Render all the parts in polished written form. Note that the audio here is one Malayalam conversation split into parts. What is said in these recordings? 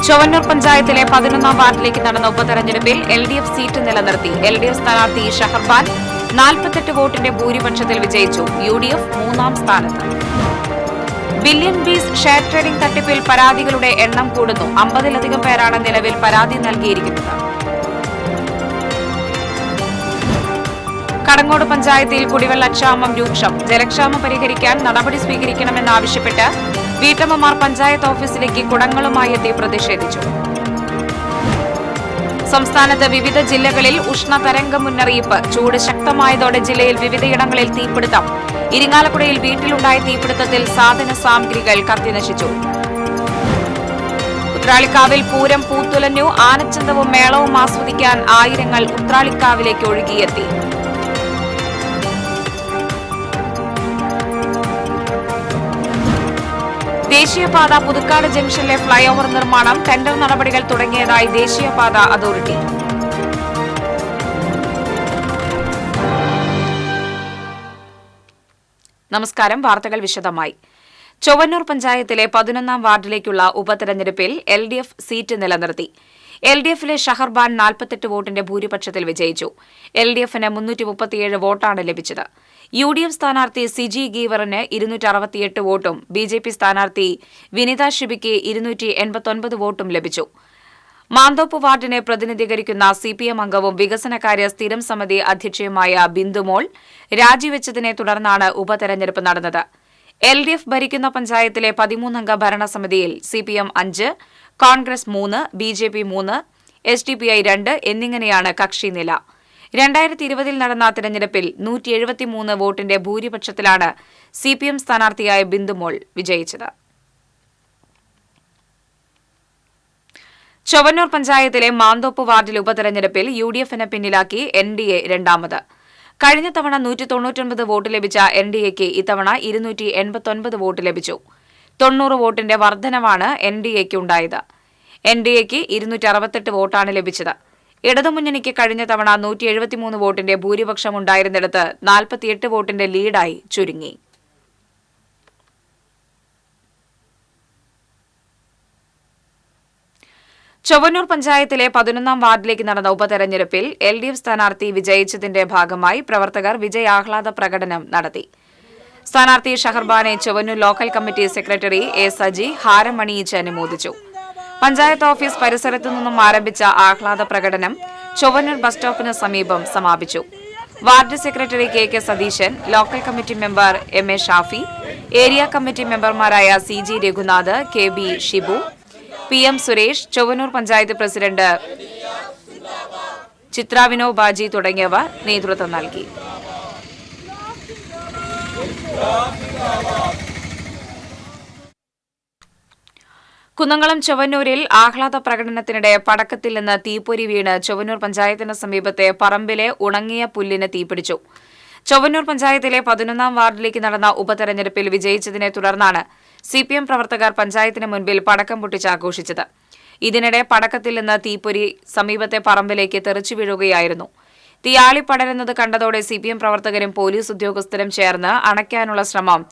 ചൊവ്വന്നൂർ പഞ്ചായത്തിലെ 11ാം വാർഡിലേക്ക് നടന്ന ഉപതെരഞ്ഞെടുപ്പിൽ LDF സീറ്റ് നിലനിർത്തി. LDF സ്ഥാനാർത്ഥി ഷഹർബാൻ 48 വോട്ടിന്റെ ഭൂരിപക്ഷത്തിൽ വിജയിച്ചു. UDF 3ാം സ്ഥാനത്ത്. ബില്യൺ ബീസ് ഷെയർ ട്രേഡിംഗ് തട്ടിപ്പിൽ പരാതികളുടെ എണ്ണം കൂടുന്നു. 50-ലധികം പേരാണ് നിലവിൽ പരാതി നൽകിയിരിക്കുന്നത്. കടങ്ങോട് പഞ്ചായത്തിൽ കുടിവെള്ളക്ഷാമം രൂക്ഷം. ജലക്ഷാമം പരിഹരിക്കാൻ നടപടി സ്വീകരിക്കണമെന്നാവശ്യപ്പെട്ട് വീട്ടമ്മമാർ പഞ്ചായത്ത് ഓഫീസിലേക്ക് കുടങ്ങളുമായി എത്തി പ്രതിഷേധിച്ചു. സംസ്ഥാനത്ത് വിവിധ ജില്ലകളിൽ ഉഷ്ണതരംഗ മുന്നറിയിപ്പ്. ചൂട് ശക്തമായതോടെ ജില്ലയിൽ വിവിധയിടങ്ങളിൽ തീപിടുത്തം. ഇരിങ്ങാലക്കുടയിൽ വീട്ടിലുണ്ടായ തീപിടുത്തത്തിൽ സാധന സാമഗ്രികൾ കത്തിനശിച്ചു. ഉത്രാളിക്കാവിൽ പൂരം പൂത്തുലഞ്ഞു. ആനച്ചന്തവും മേളവും ആസ്വദിക്കാൻ ആയിരങ്ങൾ ഉത്രാളിക്കാവിലേക്ക് ഒഴുകിയെത്തി. ദേശീയപാത പുതുക്കാട് ജംഗ്ഷനിലെ ഫ്ളൈഓവർ നിർമ്മാണം ടെൻഡർ നടപടികൾ തുടങ്ങിയതായി ദേശീയപാത അതോറിറ്റി. നമസ്കാരം. വാർത്തകൾ വിശദമായി. ചൊവ്വന്നൂർ പഞ്ചായത്തിലെ 11ാം വാർഡിലേക്കുള്ള ഉപതെരഞ്ഞെടുപ്പിൽ LDF സീറ്റ് നിലനിർത്തി. LDFിലെ ഷഹർബാൻ 48 വോട്ടിന്റെ ഭൂരിപക്ഷത്തിൽ വിജയിച്ചു. LDFന് 337 വോട്ടാണ് ലഭിച്ചത്. UDF സ്ഥാനാർത്ഥി സിജി ഗീവറിന് 268 വോട്ടും BJP സ്ഥാനാർത്ഥി വിനിത ഷിബിക്ക് 289 വോട്ടും ലഭിച്ചു. മാന്തോപ്പ് വാർഡിനെ പ്രതിനിധീകരിക്കുന്ന CPM അംഗവും വികസനകാര്യ സ്ഥിരം സമിതി അധ്യക്ഷയുമായ ബിന്ദുമോൾ രാജിവെച്ചതിനെ തുടർന്നാണ് ഉപതെരഞ്ഞെടുപ്പ് നടന്നത്. LDF ഭരിക്കുന്ന പഞ്ചായത്തിലെ 13-അംഗ ഭരണസമിതിയിൽ CPM 5, കോൺഗ്രസ് 3, BJP 3, SDPI 2 എന്നിങ്ങനെയാണ് കക്ഷിനില. 2020 നടന്ന തെരഞ്ഞെടുപ്പിൽ 173 വോട്ടിന്റെ ഭൂരിപക്ഷത്തിലാണ് CPM സ്ഥാനാർത്ഥിയായ ബിന്ദുമോൾ വിജയിച്ചത്. ചൊവ്വന്നൂർ പഞ്ചായത്തിലെ മാന്തോപ്പ് വാർഡിൽ ഉപതെരഞ്ഞെടുപ്പിൽ UDFന് പിന്നിലാക്കി NDA രണ്ടാമത്. കഴിഞ്ഞ തവണ 199 വോട്ട് ലഭിച്ച NDAക്ക് ഇത്തവണ 289 വോട്ട് ലഭിച്ചു. 90 വോട്ടിന്റെ വർധനവാണ് NDAക്ക് ഉണ്ടായത്. NDAക്ക് 268 വോട്ടാണ് ലഭിച്ചത്. ഇടതുമുന്നണിക്ക് കഴിഞ്ഞ തവണ 173 വോട്ടിന്റെ ഭൂരിപക്ഷമുണ്ടായിരുന്നിടത്ത് 48 വോട്ടിന്റെ ലീഡായി ചുരുങ്ങി. ചൊവ്വന്നൂർ പഞ്ചായത്തിലെ 11ാം വാർഡിലേക്ക് നടന്ന ഉപതെരഞ്ഞെടുപ്പിൽ LDF സ്ഥാനാർത്ഥി വിജയിച്ചതിന്റെ ഭാഗമായി പ്രവർത്തകർ വിജയാഹ്ലാദ പ്രകടനം നടത്തി. സ്ഥാനാർത്ഥി ഷഹർബാനെ Chowwannur local committee secretary A. Saji ഹാരമണിയിച്ച് അനുമോദിച്ചു. പഞ്ചായത്ത് ഓഫീസ് പരിസരത്തു നിന്നും ആരംഭിച്ച ആഹ്ലാദ പ്രകടനം ചൊവ്വന്നൂർ ബസ് സ്റ്റോപ്പിന് സമീപം സമാപിച്ചു. Ward secretary KK Satheesan, local committee member MA Shafi, area committee മെമ്പർമാരായ CG Raghunath, KB Shibu, PM Suresh, Chowwannur panchayat president ചിത്രാവിനോ ബാജി തുടങ്ങിയവർ നേതൃത്വം നൽകി. കുന്നംകുളം ചൊവ്വന്നൂരിൽ ആഹ്ലാദ പ്രകടനത്തിനിടെ പടക്കത്തിൽ നിന്ന് തീപ്പൊരി വീണ് ചൊവ്വന്നൂർ പഞ്ചായത്തിന് സമീപത്തെ പറമ്പിലെ ഉണങ്ങിയ പുല്ലിന് തീപിടിച്ചു. ചൊവ്വന്നൂർ പഞ്ചായത്തിലെ 11ാം വാർഡിലേക്ക് നടന്ന ഉപതെരഞ്ഞെടുപ്പിൽ വിജയിച്ചതിനെ തുടർന്നാണ് CPM പ്രവർത്തകർ പഞ്ചായത്തിന് മുൻപിൽ പടക്കം പൊട്ടിച്ച് ആഘോഷിച്ചത്. ഇതിനിടെ പടക്കത്തിൽ നിന്ന് തീപ്പൊരി സമീപത്തെ പറമ്പിലേക്ക് തെറിച്ചു വീഴുകയായിരുന്നു. തീയാളി പടരുന്നത് കണ്ടതോടെ CPM പ്രവർത്തകരും പോലീസ് ഉദ്യോഗസ്ഥരും ചേർന്ന് അണയ്ക്കാനുള്ള ശ്രമം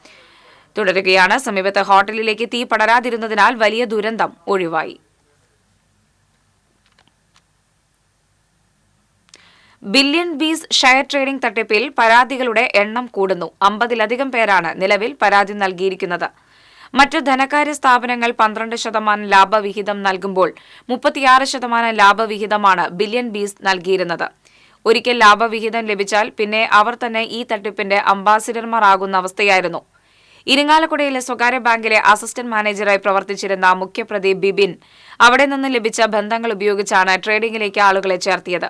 തുടരുകയാണ്. സമീപത്തെ ഹോട്ടലിലേക്ക് തീ പടരാതിരുന്നതിനാൽ വലിയ ദുരന്തം ഒഴിവായി. ബില്യൺ ബീസ് ഷെയർ ട്രേഡിംഗ് തട്ടിപ്പിൽ പരാതികളുടെ എണ്ണം കൂടുന്നു. 50-ലധികം പേരാണ് നിലവിൽ പരാതി നൽകിയിരിക്കുന്നത്. മറ്റ് ധനകാര്യ സ്ഥാപനങ്ങൾ 12% ലാഭവിഹിതം നൽകുമ്പോൾ 36% ലാഭവിഹിതമാണ് ബില്യൺ ബീസ് നൽകിയിരുന്നത്. ഒരിക്കൽ ലാഭവിഹിതം ലഭിച്ചാൽ പിന്നെ അവർ തന്നെ ഈ തട്ടിപ്പിന്റെ അംബാസിഡർമാർ ആകുന്ന അവസ്ഥയായിരുന്നു. ഇരിങ്ങാലക്കുടയിലെ സ്വകാര്യ ബാങ്കിലെ അസിസ്റ്റന്റ് മാനേജറായി പ്രവർത്തിച്ചിരുന്ന മുഖ്യപ്രതി ബിബിൻ അവിടെ നിന്ന് ലഭിച്ച ബന്ധങ്ങൾ ഉപയോഗിച്ചാണ് ട്രേഡിംഗിലേക്ക് ആളുകളെ ചേർത്തിയത്.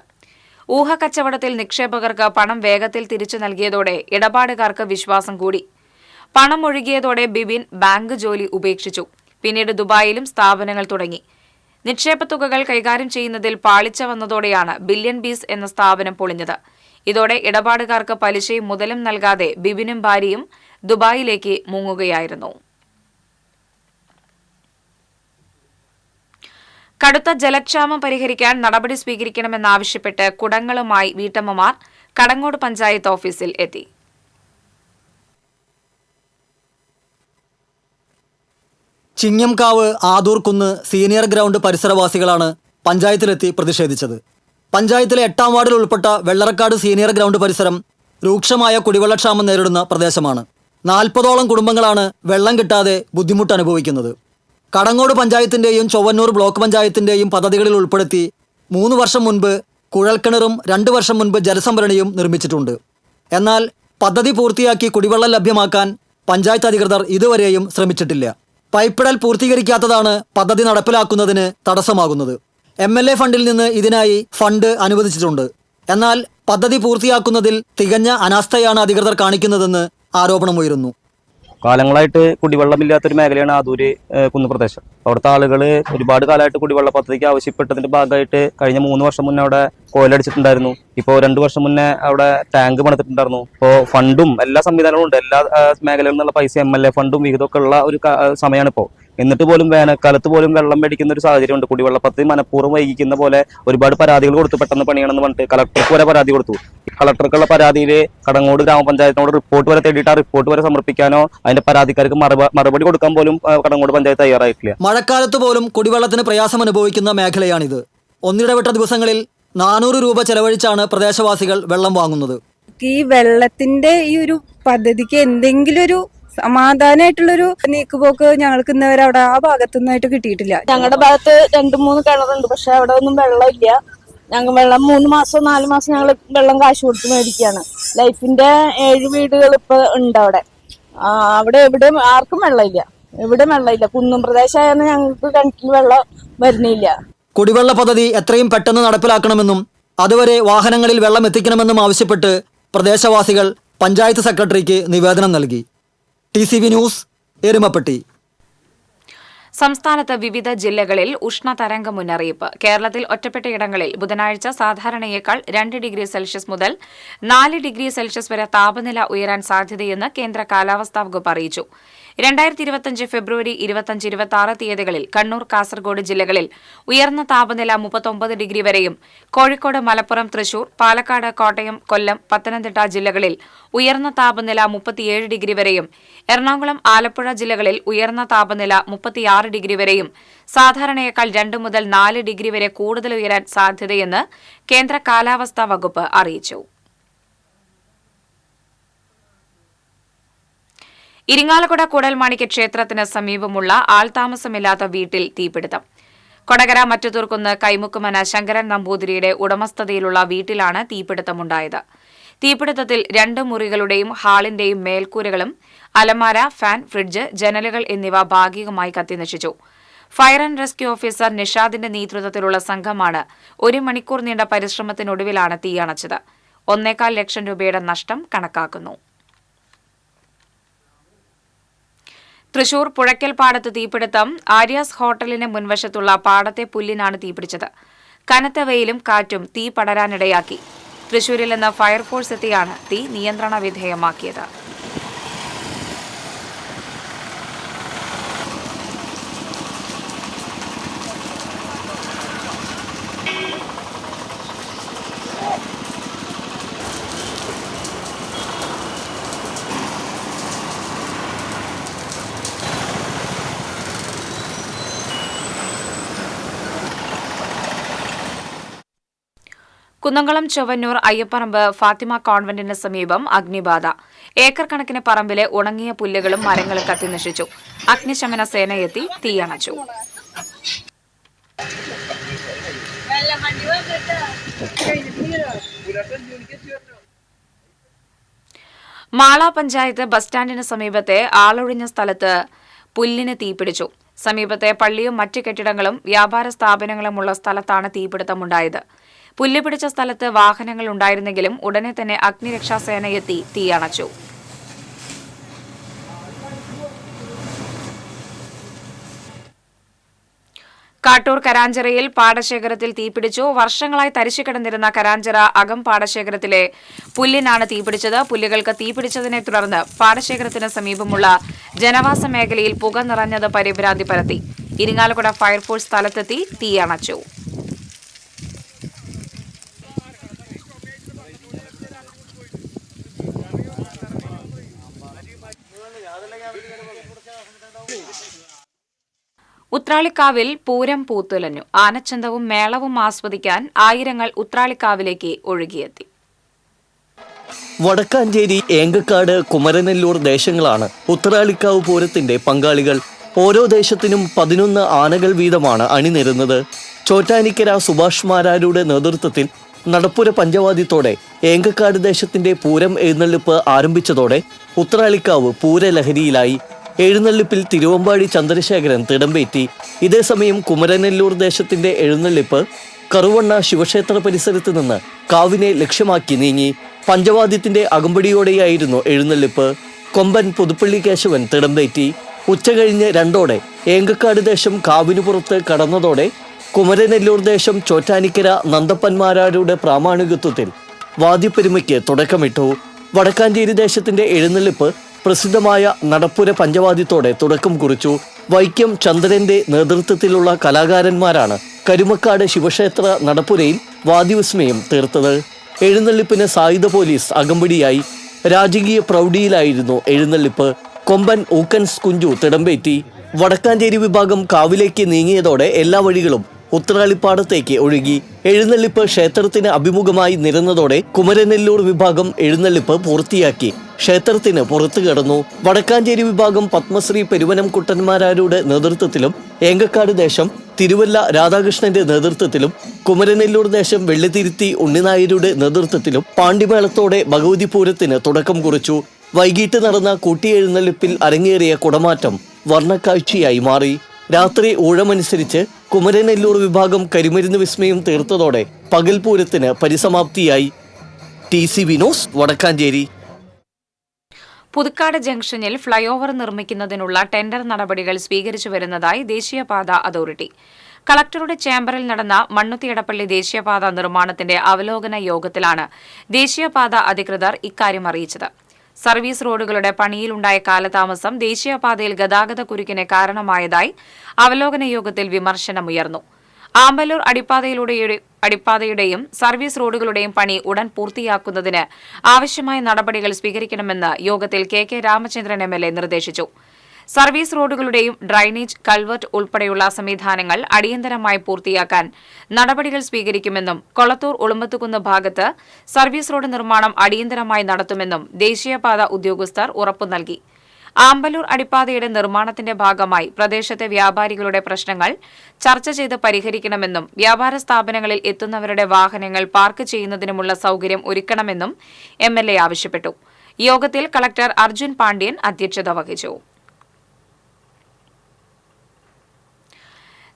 ഊഹക്കച്ചവടത്തിൽ നിക്ഷേപകർക്ക് പണം വേഗത്തിൽ തിരിച്ചു നൽകിയതോടെ ഇടപാടുകാർക്ക് വിശ്വാസം കൂടി. പണം ഒഴുകിയതോടെ ബിബിൻ ബാങ്ക് ജോലി ഉപേക്ഷിച്ചു. പിന്നീട് ദുബായിലും സ്ഥാപനങ്ങൾ തുടങ്ങി. നിക്ഷേപത്തുകകൾ കൈകാര്യം ചെയ്യുന്നതിൽ പാളിച്ച വന്നതോടെയാണ് ബില്യൺ ബീസ് എന്ന സ്ഥാപനം പൊളിഞ്ഞത്. ഇതോടെ ഇടപാടുകാർക്ക് പലിശയും മുതലും നൽകാതെ ബിബിനും ഭാര്യയും ദുബായിലേക്ക് മുങ്ങുകയായിരുന്നു. കടുത്ത ജലക്ഷാമം പരിഹരിക്കാൻ നടപടി സ്വീകരിക്കണമെന്നാവശ്യപ്പെട്ട് കുടങ്ങളുമായി വീട്ടമ്മമാർ കടങ്ങോട് പഞ്ചായത്ത് ഓഫീസിൽ എത്തി. ചിങ്ങംകാവ് ആദൂർകുന്ന് സീനിയർ ഗ്രൗണ്ട് പരിസരവാസികളാണ് പഞ്ചായത്തിലെത്തി പ്രതിഷേധിച്ചത്. പഞ്ചായത്തിലെ 8-ാം വാർഡിൽ ഉൾപ്പെട്ട വെള്ളറക്കാട് സീനിയർ ഗ്രൗണ്ട് പരിസരം രൂക്ഷമായ കുടിവെള്ളക്ഷാമം നേരിടുന്ന പ്രദേശമാണ്. 40ഓളം കുടുംബങ്ങളാണ് വെള്ളം കിട്ടാതെ ബുദ്ധിമുട്ട് അനുഭവിക്കുന്നത്. കടങ്ങോട് പഞ്ചായത്തിൻ്റെയും ചൊവ്വന്നൂർ ബ്ലോക്ക് പഞ്ചായത്തിൻ്റെയും പദ്ധതികളിൽ ഉൾപ്പെടുത്തി 3 വർഷം മുൻപ് കുഴൽക്കിണറും 2 വർഷം മുൻപ് ജലസംഭരണിയും നിർമ്മിച്ചിട്ടുണ്ട്. എന്നാൽ പദ്ധതി പൂർത്തിയാക്കി കുടിവെള്ളം ലഭ്യമാക്കാൻ പഞ്ചായത്ത് അധികൃതർ ഇതുവരെയും ശ്രമിച്ചിട്ടില്ല. പൈപ്പിടൽ പൂർത്തീകരിക്കാത്തതാണ് പദ്ധതി നടപ്പിലാക്കുന്നതിന് തടസ്സമാകുന്നത്. MLA ഫണ്ടിൽ നിന്ന് ഇതിനായി ഫണ്ട് അനുവദിച്ചിട്ടുണ്ട്. എന്നാൽ പദ്ധതി പൂർത്തിയാക്കുന്നതിൽ തികഞ്ഞ അനാസ്ഥയാണ് അധികൃതർ കാണിക്കുന്നതെന്ന് ആരോപണമുയരുന്നു. കാലങ്ങളായിട്ട് കുടിവെള്ളമില്ലാത്തൊരു മേഖലയാണ് ആദൂര് കുന്നുപ്രദേശം. അവിടുത്തെ ആളുകൾ ഒരുപാട് കാലമായിട്ട് കുടിവെള്ള പദ്ധതിക്ക് ആവശ്യപ്പെട്ടതിന്റെ ഭാഗമായിട്ട് കഴിഞ്ഞ 3 വർഷം മുന്നേ അവിടെ കോയിലടിച്ചിട്ടുണ്ടായിരുന്നു. ഇപ്പോൾ 2 വർഷം മുന്നേ അവിടെ ടാങ്ക് പണിതിട്ടുണ്ടായിരുന്നു. ഇപ്പോൾ ഫണ്ടും എല്ലാ സംവിധാനങ്ങളും ഉണ്ട്. എല്ലാ മേഖലകളിൽ നിന്നുള്ള പൈസ MLA ഫണ്ടും വിഹിതമൊക്കെ ഉള്ള ഒരു സമയമാണ് ഇപ്പോൾ. എന്നിട്ട് പോലും വേനൽക്കാലത്ത് പോലും വെള്ളം മേടിക്കുന്ന ഒരു സാഹചര്യമുണ്ട്. കുടിവെള്ള പദ്ധതി മനഃപൂർവ്വം വൈകിക്കുന്ന പോലെ ഒരുപാട് പരാതികൾ കൊടുത്തു. പെട്ടെന്ന് പണിയണമെന്ന് പറഞ്ഞിട്ട് കളക്ടർക്ക് വരെ പരാതി കൊടുത്തു. കളക്ടർക്കുള്ള പരാതിയിൽ കടങ്ങോട് ഗ്രാമപഞ്ചായത്തിനോട് റിപ്പോർട്ട് വരെ തേടിയിട്ട് ആ റിപ്പോർട്ട് വരെ സമർപ്പിക്കാനോ അതിന്റെ പരാതിക്കാർക്ക് മറുപടി കൊടുക്കാൻ പോലും കടങ്ങോട് പഞ്ചായത്ത് തയ്യാറായിട്ടില്ല. മഴക്കാലത്ത് പോലും കുടിവെള്ളത്തിന് പ്രയാസം അനുഭവിക്കുന്ന മേഖലയാണിത്. ഒന്നിടവിട്ട ദിവസങ്ങളിൽ 400 രൂപ ചെലവഴിച്ചാണ് പ്രദേശവാസികൾ വെള്ളം വാങ്ങുന്നത്. ഈ വെള്ളത്തിന്റെ ഈ ഒരു പദ്ധതിക്ക് എന്തെങ്കിലും ഒരു സമാധാനമായിട്ടുള്ളൊരു നീക്കുപോക്ക് ഞങ്ങൾക്ക് ഇന്നവരെ അവിടെ ആ ഭാഗത്തുനിന്നായിട്ട് കിട്ടിയിട്ടില്ല. ഞങ്ങളുടെ ഭാഗത്ത് 2-3 കിണറുണ്ട്, പക്ഷെ അവിടെ ഒന്നും വെള്ളമില്ല. ഞങ്ങൾ വെള്ളം 3 മാസം 4 മാസം ഞങ്ങൾ വെള്ളം കാശ് കൊടുത്ത് മേടിക്കുകയാണ്. ലൈഫിന്റെ 7 വീടുകൾ ഇപ്പൊ ഉണ്ട് അവിടെ. അവിടെ എവിടെ ആർക്കും വെള്ളമില്ല, എവിടെ വെള്ളമില്ല. കുന്നും പ്രദേശമായെന്ന് ഞങ്ങൾക്ക് കിണറ്റിൽ വെള്ളം വരുന്നില്ല. കുടിവെള്ള പദ്ധതി എത്രയും പെട്ടെന്ന് നടപ്പിലാക്കണമെന്നും അതുവരെ വാഹനങ്ങളിൽ വെള്ളം എത്തിക്കണമെന്നും ആവശ്യപ്പെട്ട് പ്രദേശവാസികൾ പഞ്ചായത്ത് സെക്രട്ടറിക്ക് നിവേദനം നൽകി. TCV news, Erumapetty. സംസ്ഥാനത്ത് വിവിധ ജില്ലകളിൽ ഉഷ്ണതരംഗ മുന്നറിയിപ്പ്. കേരളത്തിൽ ഒറ്റപ്പെട്ടയിടങ്ങളിൽ ബുധനാഴ്ച സാധാരണയേക്കാൾ 2 ഡിഗ്രി സെൽഷ്യസ് മുതൽ 4 ഡിഗ്രി സെൽഷ്യസ് വരെ താപനില ഉയരാൻ സാധ്യതയെന്ന് കേന്ദ്ര കാലാവസ്ഥാ വകുപ്പ് അറിയിച്ചു. 2025 ഫെബ്രുവരി 25-26 തീയതികളിൽ കണ്ണൂർ, കാസർഗോഡ് ജില്ലകളിൽ ഉയർന്ന താപനില 39 ഡിഗ്രി വരെയും കോഴിക്കോട്, മലപ്പുറം, തൃശൂർ, പാലക്കാട്, കോട്ടയം, കൊല്ലം, പത്തനംതിട്ട ജില്ലകളിൽ ഉയർന്ന താപനില 37 ഡിഗ്രി വരെയും എറണാകുളം, ആലപ്പുഴ ജില്ലകളിൽ ഉയർന്ന താപനില 36 ഡിഗ്രി വരെയും സാധാരണയേക്കാൾ 2 മുതൽ 4 ഡിഗ്രി വരെ കൂടുതൽ ഉയരാൻ സാധ്യതയെന്ന് കേന്ദ്ര കാലാവസ്ഥാ വകുപ്പ് അറിയിച്ചു. ഇരിങ്ങാലക്കുട കൂടൽമാണിക്യ ക്ഷേത്രത്തിന് സമീപമുള്ള ആൾതാമസമില്ലാത്ത വീട്ടിൽ തീപിടുത്തം. കൊടകര മറ്റത്തൂർക്കുന്ന് കൈമുക്കുമന ശങ്കരൻ നമ്പൂതിരിയുടെ ഉടമസ്ഥതയിലുള്ള വീട്ടിലാണ് തീപിടുത്തമുണ്ടായത്. തീപിടുത്തത്തിൽ 2 മുറികളുടെയും ഹാളിന്റെയും മേൽക്കൂരകളും അലമാര, ഫാൻ, ഫ്രിഡ്ജ്, ജനലുകൾ എന്നിവ ഭാഗികമായി കത്തിനശിച്ചു. ഫയർ ആൻഡ് റെസ്ക്യൂ ഓഫീസർ നിഷാദിന്റെ നേതൃത്വത്തിലുള്ള സംഘമാണ് 1 മണിക്കൂർ നീണ്ട പരിശ്രമത്തിനൊടുവിലാണ് തീയണച്ചത്. 1.25 ലക്ഷം രൂപയുടെ നഷ്ടം കണക്കാക്കുന്നു. തൃശൂർ പുഴയ്ക്കൽ പാടത്ത് തീപിടുത്തം. ആര്യാസ് ഹോട്ടലിന് മുൻവശത്തുള്ള പാടത്തെ പുല്ലിനാണ് തീപിടിച്ചത്. കനത്ത വെയിലും കാറ്റും തീ പടരാനിടയാക്കി. തൃശൂരിൽ നിന്ന് ഫയർഫോഴ്സ് എത്തിയാണ് തീ നിയന്ത്രണ വിധേയമാക്കിയത്. കുന്നംകുളം ചൊവ്വന്നൂർ അയ്യപ്പറമ്പ് ഫാത്തിമ കോൺവെന്റിന് സമീപം അഗ്നിബാധ. ഏക്കർ കണക്കിന് പറമ്പിലെ ഉണങ്ങിയ പുല്ലുകളും മരങ്ങളും കത്തിനശിച്ചു. അഗ്നിശമന സേനയെത്തി തീയണച്ചു. മാള പഞ്ചായത്ത് ബസ് സ്റ്റാൻഡിന് സമീപത്തെ ആളൊഴിഞ്ഞ സ്ഥലത്ത് പുല്ലിന് തീപിടിച്ചു. സമീപത്തെ പള്ളിയും മറ്റ് കെട്ടിടങ്ങളും വ്യാപാര സ്ഥാപനങ്ങളുമുള്ള സ്ഥലത്താണ് തീപിടുത്തമുണ്ടായത്. പുല്ലുപിടിച്ച സ്ഥലത്ത് വാഹനങ്ങൾ ഉണ്ടായിരുന്നെങ്കിലും ഉടനെ തന്നെ അഗ്നിരക്ഷാസേനയെത്തി തീയണച്ചു. കാട്ടൂർ കരാഞ്ചിറയിൽ പാടശേഖരത്തിൽ തീപിടിച്ചു. വർഷങ്ങളായി തരിശുകിടന്നിരുന്ന കരാഞ്ചിറ അകം പാടശേഖരത്തിലെ പുല്ലിനാണ് തീപിടിച്ചത്. പുല്ലുകൾക്ക് തീപിടിച്ചതിനെ തുടർന്ന് പാടശേഖരത്തിന് സമീപമുള്ള ജനവാസ മേഖലയിൽ പുക നിറഞ്ഞത് പരിഭ്രാന്തി പരത്തി. ഇരിങ്ങാലക്കുട ഫയർഫോഴ്സ് സ്ഥലത്തെത്തി തീയണച്ചു. ഉത്രാളിക്കാവിൽ പൂരം പൂത്തുലഞ്ഞു. ആനച്ചന്തവും മേളവും ആസ്വദിക്കാൻ ആയിരങ്ങൾ ഉത്രാളിക്കാവിലേക്ക് ഒഴുകിയെത്തി. വടക്കാഞ്ചേരി, ഏങ്കക്കാട്, കുമരനെല്ലൂർ ദേശങ്ങളാണ് ഉത്രാളിക്കാവ് പൂരത്തിന്റെ പങ്കാളികൾ. ഓരോ ദേശത്തിനും 11 ആനകൾ വീതമാണ് അണിനിരുന്നത്. ചോറ്റാനിക്കര സുഭാഷ് മാരാരുടെ നേതൃത്വത്തിൽ നടപ്പുര പഞ്ചവാദ്യത്തോടെ ഏങ്കക്കാട് ദേശത്തിന്റെ പൂരം എഴുന്നള്ളിപ്പ് ആരംഭിച്ചതോടെ ഉത്രാളിക്കാവ് പൂരലഹരിയിലായി. എഴുന്നള്ളിപ്പിൽ തിരുവമ്പാടി ചന്ദ്രശേഖരൻ തിടമ്പേറ്റി. ഇതേസമയം കുമരനെല്ലൂർ ദേശത്തിന്റെ എഴുന്നള്ളിപ്പ് കറുവണ്ണ ശിവക്ഷേത്ര പരിസരത്ത് നിന്ന് കാവിനെ ലക്ഷ്യമാക്കി നീങ്ങി. പഞ്ചവാദ്യത്തിന്റെ അകമ്പടിയോടെയായിരുന്നു എഴുന്നള്ളിപ്പ്. കൊമ്പൻ പുതുപ്പള്ളി കേശവൻ തിടമ്പേറ്റി. ഉച്ചകഴിഞ്ഞ് 2ഓടെ ഏങ്കക്കാട് ദേശം കാവിനു പുറത്ത് കടന്നതോടെ കുമരനെല്ലൂർ ദേശം ചോറ്റാനിക്കര നന്ദപ്പന്മാരാരുടെ പ്രാമാണികത്വത്തിൽ വാദ്യപ്പെരുമയ്ക്ക് തുടക്കമിട്ടു. വടക്കാഞ്ചേരി ദേശത്തിന്റെ എഴുന്നള്ളിപ്പ് പ്രസിദ്ധമായ നടപ്പുര പഞ്ചവാദ്യത്തോടെ തുടക്കം കുറിച്ചു. വൈക്കം ചന്ദ്രന്റെ നേതൃത്വത്തിലുള്ള കലാകാരന്മാരാണ് കരുമക്കാട് ശിവക്ഷേത്ര നടപ്പുരയിൽ വാദ്യവിസ്മയം തീർത്തത്. എഴുന്നള്ളിപ്പിന് സായുധ പോലീസ് അകമ്പടിയായി. രാജകീയ പ്രൗഢിയിലായിരുന്നു എഴുന്നള്ളിപ്പ്. കൊമ്പൻ ഊക്കൻസ് കുഞ്ചു തിടമ്പേറ്റി. വടക്കാഞ്ചേരി വിഭാഗം കാവിലേക്ക് നീങ്ങിയതോടെ എല്ലാ വഴികളും ഉത്രാളിപ്പാടത്തേക്ക് ഒഴുകി. എഴുന്നള്ളിപ്പ് ക്ഷേത്രത്തിന് അഭിമുഖമായി നിരന്നതോടെ കുമരനെല്ലൂർ വിഭാഗം എഴുന്നള്ളിപ്പ് പൂർത്തിയാക്കി ക്ഷേത്രത്തിന് പുറത്തു കടന്നു. വടക്കാഞ്ചേരി വിഭാഗം പത്മശ്രീ പെരുവനം കുട്ടന്മാരാരുടെ നേതൃത്വത്തിലും ഏങ്കക്കാട് ദേശം തിരുവല്ല രാധാകൃഷ്ണന്റെ നേതൃത്വത്തിലും കുമരനെല്ലൂർ ദേശം വെള്ളിത്തിരുത്തി ഉണ്ണിനായരുടെ നേതൃത്വത്തിലും പാണ്ടിമേളത്തോടെ ഭഗവതി പൂരത്തിന് തുടക്കം കുറിച്ചു. വൈകിട്ട് നടന്ന കൂട്ടിയെഴുന്നള്ളിപ്പിൽ അരങ്ങേറിയ കുടമാറ്റം വർണ്ണക്കാഴ്ചയായി മാറി. രാത്രി ഊഴമനുസരിച്ച് കുമരനെല്ലൂർ വിഭാഗം കരിമരുന്ന് വിസ്മയം തീർത്തതോടെ പകൽപൂരത്തിന് പരിസമാപ്തിയായി. TCV news, Vadakkanchery. പുതുക്കാട് ജംഗ്ഷനിൽ ഫ്ളൈ ഓവർ നിർമ്മിക്കുന്നതിനുള്ള ടെൻഡർ നടപടികൾ സ്വീകരിച്ചു വരുന്നതായി ദേശീയപാത അതോറിറ്റി. കളക്ടറുടെ ചേംബറിൽ നടന്ന മണ്ണുത്തി-എടപ്പള്ളി ദേശീയപാത നിർമ്മാണത്തിന്റെ അവലോകന യോഗത്തിലാണ് ദേശീയപാത അധികൃതർ ഇക്കാര്യം അറിയിച്ചത്. സർവീസ് റോഡുകളുടെ പണിയിലുണ്ടായ കാലതാമസം ദേശീയപാതയിൽ ഗതാഗത കുരുക്കിന് കാരണമായതായി അവലോകന യോഗത്തിൽ വിമർശനമുയർന്നു. ആമ്പല്ലൂർ അടിപ്പാതയുടെയും സർവീസ് റോഡുകളുടെയും പണി ഉടൻ പൂർത്തിയാക്കുന്നതിന് ആവശ്യമായ നടപടികൾ സ്വീകരിക്കണമെന്ന് യോഗത്തിൽ KK രാമചന്ദ്രൻ MLA നിർദ്ദേശിച്ചു. സർവീസ് റോഡുകളുടെയും ഡ്രൈനേജ്, കൾവർട്ട് ഉൾപ്പെടെയുള്ള സംവിധാനങ്ങൾ അടിയന്തരമായി പൂർത്തിയാക്കാൻ നടപടികൾ സ്വീകരിക്കുമെന്നും കൊളത്തൂർ ഉളുമ്പത്തുകുന്ന് ഭാഗത്ത് സർവീസ് റോഡ് നിർമ്മാണം അടിയന്തരമായി നടത്തുമെന്നും ദേശീയപാത ഉദ്യോഗസ്ഥർ ഉറപ്പു നൽകി. ആമ്പല്ലൂർ അടിപ്പാതയുടെ നിർമ്മാണത്തിന്റെ ഭാഗമായി പ്രദേശത്തെ വ്യാപാരികളുടെ പ്രശ്നങ്ങൾ ചർച്ച ചെയ്ത് പരിഹരിക്കണമെന്നും വ്യാപാര സ്ഥാപനങ്ങളിൽ എത്തുന്നവരുടെ വാഹനങ്ങൾ പാർക്ക് ചെയ്യുന്നതിനുമുള്ള സൌകര്യം ഒരുക്കണമെന്നും MLA ആവശ്യപ്പെട്ടു. യോഗത്തിൽ കളക്ടർ അർജുൻ പാണ്ഡ്യൻ അധ്യക്ഷത വഹിച്ചു.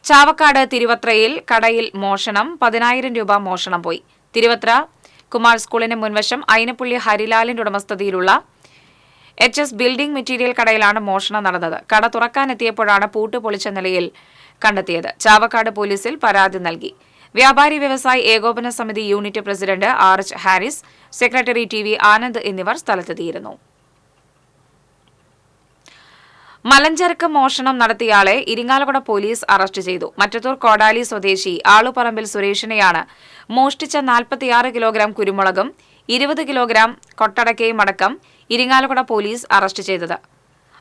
ചാവക്കാട് തിരുവത്രയിൽ കടയിൽ മോഷണം, 10,000 രൂപ മോഷണം പോയി. തിരുവത്ര കുമാർ സ്കൂളിന് മുൻവശം അയിനപ്പുള്ളി ഹരിലാലിന്റെ ഉടമസ്ഥതയിലുള്ള HS ബിൽഡിംഗ് മെറ്റീരിയൽ കടയിലാണ് മോഷണം നടന്നത്. കട തുറക്കാനെത്തിയപ്പോഴാണ് പൂട്ട് പൊളിച്ച നിലയിൽ കണ്ടെത്തിയത്. ചാവക്കാട് പോലീസിൽ പരാതി നൽകി. വ്യാപാരി വ്യവസായി ഏകോപന സമിതി unit president RH Haris, secretary TV Anand എന്നിവർ സ്ഥലത്തെത്തിയിരുന്നു. മലഞ്ചരക്ക് മോഷണം നടത്തിയയാളെ ഇരിങ്ങാലക്കുട പോലീസ് അറസ്റ്റ് ചെയ്തു. മറ്റത്തൂർ കോടാലി സ്വദേശി ആളുപറമ്പിൽ സുരേഷിനെയാണ് മോഷ്ടിച്ച 46 കിലോഗ്രാം കുരുമുളകും 20 കിലോഗ്രാം കൊട്ടടക്കയും അടക്കം ഇരിങ്ങാലക്കുട പോലീസ് അറസ്റ്റ് ചെയ്തത്.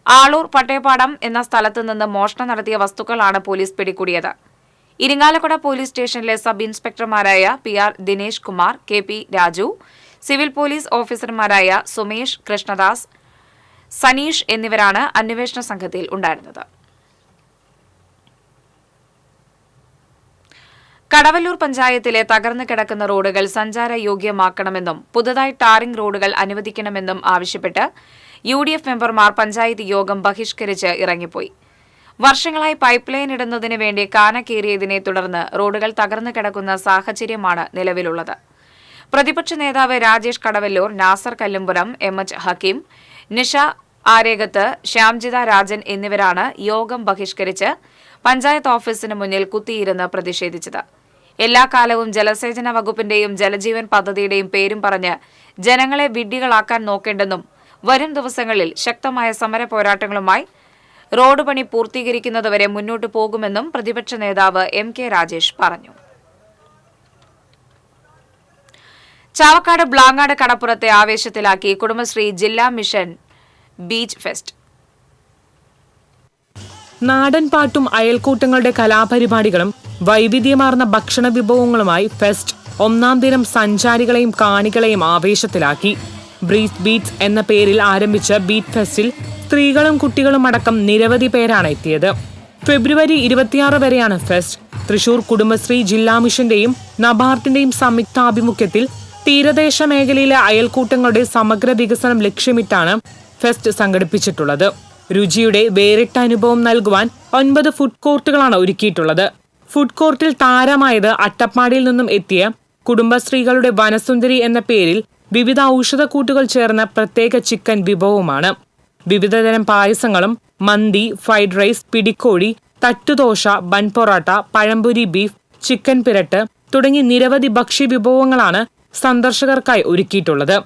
ആളൂർ പട്ടേപ്പാടം എന്ന സ്ഥലത്ത് നിന്ന് മോഷണം നടത്തിയ വസ്തുക്കളാണ് പോലീസ് പിടികൂടിയത്. ഇരിങ്ങാലക്കുട പോലീസ് സ്റ്റേഷനിലെ സബ് ഇൻസ്പെക്ടർമാരായ PR Dinesh Kumar, KP Raju, civil police ഓഫീസർമാരായ സുമേഷ്, കൃഷ്ണദാസ്, സനീഷ് എന്നിവരാണ് അന്വേഷണ സംഘത്തിൽ ഉണ്ടായിരുന്നത്. കടവല്ലൂർ പഞ്ചായത്തിലെ തകർന്നു കിടക്കുന്ന റോഡുകൾ സഞ്ചാരയോഗ്യമാക്കണമെന്നും പുതുതായി ടാറിംഗ് റോഡുകൾ അനുവദിക്കണമെന്നും ആവശ്യപ്പെട്ട് UDF മെമ്പർമാർ പഞ്ചായത്ത് യോഗം ബഹിഷ്കരിച്ച് ഇറങ്ങിപ്പോയി. വർഷങ്ങളായി പൈപ്പ് ലൈൻ ഇടുന്നതിന് വേണ്ടി കാന കീറിയതിനെ തുടർന്ന് റോഡുകൾ തകർന്നു കിടക്കുന്ന സാഹചര്യമാണ് നിലവിലുള്ളത്. പ്രതിപക്ഷ നേതാവ് രാജേഷ് കടവല്ലൂർ, നാസർ കല്ലുംപുറം, MH ഹക്കീം, നിഷ ആരേഗത്ത്, ശ്യാംജിത രാജൻ എന്നിവരാണ് യോഗം ബഹിഷ്കരിച്ച് പഞ്ചായത്ത് ഓഫീസിന് മുന്നിൽ കുത്തിയിരുന്ന് പ്രതിഷേധിച്ചത്. എല്ലാ കാലവും ജലസേചന വകുപ്പിന്റെയും ജലജീവൻ പദ്ധതിയുടെയും പേരും പറഞ്ഞ് ജനങ്ങളെ വിഡ്ഢികളാക്കാൻ നോക്കേണ്ടെന്നും വരും ദിവസങ്ങളിൽ ശക്തമായ സമര പോരാട്ടങ്ങളുമായി റോഡ് പണി പൂർത്തീകരിക്കുന്നതുവരെ മുന്നോട്ടു പോകുമെന്നും പ്രതിപക്ഷ നേതാവ് MK രാജേഷ് പറഞ്ഞു. ചാവക്കാട് ബ്ലാങ്ങാട് കടപ്പുറത്തെ ആവേശത്തിലാക്കി കുടുംബശ്രീ ജില്ലാ മിഷൻ ബീച്ച് ഫെസ്റ്റ്. നാടൻ പാട്ടും അയൽക്കൂട്ടങ്ങളുടെ കലാപരിപാടികളും വൈവിധ്യമാർന്ന ഭക്ഷണ വിഭവങ്ങളുമായി ഫെസ്റ്റ് ഒന്നാം ദിനം സഞ്ചാരികളെയും കാണികളെയും ആവേശത്തിലാക്കി. ബ്രീത്ത് ബീറ്റ്സ് എന്ന പേരിൽ ആരംഭിച്ച ബീറ്റ് ഫെസ്റ്റിൽ സ്ത്രീകളും കുട്ടികളും അടക്കം നിരവധി പേരാണ് എത്തിയത്. ഫെബ്രുവരി 26 വരെയാണ് ഫെസ്റ്റ്. തൃശൂർ കുടുംബശ്രീ ജില്ലാ മിഷന്റെയും നബാർഡിന്റെയും സംയുക്താഭിമുഖ്യത്തിൽ തീരദേശ മേഖലയിലെ അയൽക്കൂട്ടങ്ങളുടെ സമഗ്ര വികസനം ലക്ഷ്യമിട്ടാണ് ഫെസ്റ്റ് സംഘടിപ്പിച്ചിട്ടുള്ളത്. രുചിയുടെ വേറിട്ട അനുഭവം നൽകുവാൻ 9 ഫുഡ് കോർട്ടുകളാണ് ഒരുക്കിയിട്ടുള്ളത്. ഫുഡ് കോർട്ടിൽ താരമായത് അട്ടപ്പാടിയിൽ നിന്നും എത്തിയ കുടുംബശ്രീകളുടെ വനസുന്ദരി എന്ന പേരിൽ വിവിധ ഔഷധക്കൂട്ടുകൾ ചേർന്ന പ്രത്യേക ചിക്കൻ വിഭവമാണ്. വിവിധതരം പായസങ്ങളും മന്തി, ഫ്രൈഡ് റൈസ്, പിടിക്കോഴി, തട്ടുദോശ, ബൺ പൊറോട്ട, പഴംപൊരി ബീഫ്, ചിക്കൻ പിരട്ട് തുടങ്ങി നിരവധി ഭക്ഷ്യവിഭവങ്ങളാണ് സന്ദർശകർക്കായി ഒരുക്കിയിട്ടുള്ളത്.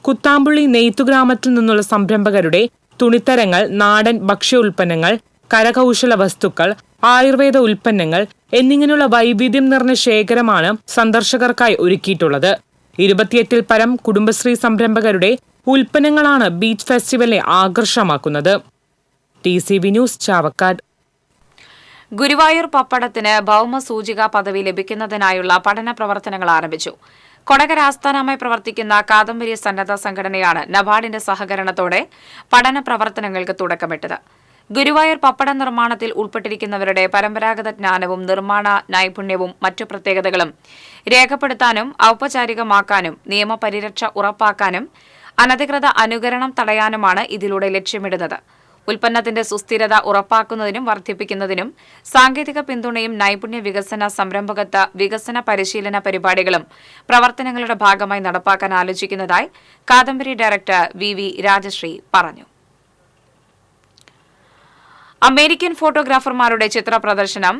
കുത്താമ്പുള്ളി നെയ്ത്തുഗ്രാമത്തിൽ നിന്നുള്ള സംരംഭകരുടെ തുണിത്തരങ്ങൾ, നാടൻ ഭക്ഷ്യ ഉൽപ്പന്നങ്ങൾ, കരകൗശല വസ്തുക്കൾ, ആയുർവേദ ഉൽപ്പന്നങ്ങൾ എന്നിങ്ങനെയുള്ള വൈവിധ്യം നിറഞ്ഞ ശേഖരമാണ് സന്ദർശകർക്കായി ഒരുക്കിയിട്ടുള്ളത്. 28-ൽ പരം കുടുംബശ്രീ സംരംഭകരുടെ ഉൽപ്പന്നങ്ങളാണ് ബീച്ച് ഫെസ്റ്റിവലിനെ ആകർഷമാക്കുന്നത്. TCV news, Chavakkad. ഗുരുവായൂർ പപ്പടത്തിന് ഭൗമസൂചിക പദവി ലഭിക്കുന്നതിനായുള്ള പഠന പ്രവർത്തനങ്ങൾ ആരംഭിച്ചു. കൊടകര ആസ്ഥാനമായി പ്രവർത്തിക്കുന്ന കാദംബരി സന്നദ്ധ സംഘടനയാണ് നബാർഡിന്റെ സഹകരണത്തോടെ പഠന പ്രവർത്തനങ്ങൾക്ക് തുടക്കമിട്ടത്. ഗുരുവായൂർ പപ്പട നിർമ്മാണത്തിൽ ഉൾപ്പെട്ടിരിക്കുന്നവരുടെ പരമ്പരാഗത ജ്ഞാനവും നിർമ്മാണ നൈപുണ്യവും മറ്റു പ്രത്യേകതകളും രേഖപ്പെടുത്താനും ഔപചാരികമാക്കാനും നിയമപരിരക്ഷ ഉറപ്പാക്കാനും അനധികൃത അനുകരണം തടയാനുമാണ് ഇതിലൂടെ ലക്ഷ്യമിടുന്നത്. ഉൽപ്പന്നത്തിന്റെ സുസ്ഥിരത ഉറപ്പാക്കുന്നതിനും വർദ്ധിപ്പിക്കുന്നതിനും സാങ്കേതിക പിന്തുണയും നൈപുണ്യ വികസന സംരംഭകത്വ വികസന പരിശീലന പരിപാടികളും പ്രവർത്തനങ്ങളുടെ ഭാഗമായി നടപ്പാക്കാൻ ആലോചിക്കുന്നതായി കാദംബരി ഡയറക്ടർ VV രാജശ്രീ പറഞ്ഞു. അമേരിക്കൻ ഫോട്ടോഗ്രാഫർമാരുടെ ചിത്ര പ്രദർശനം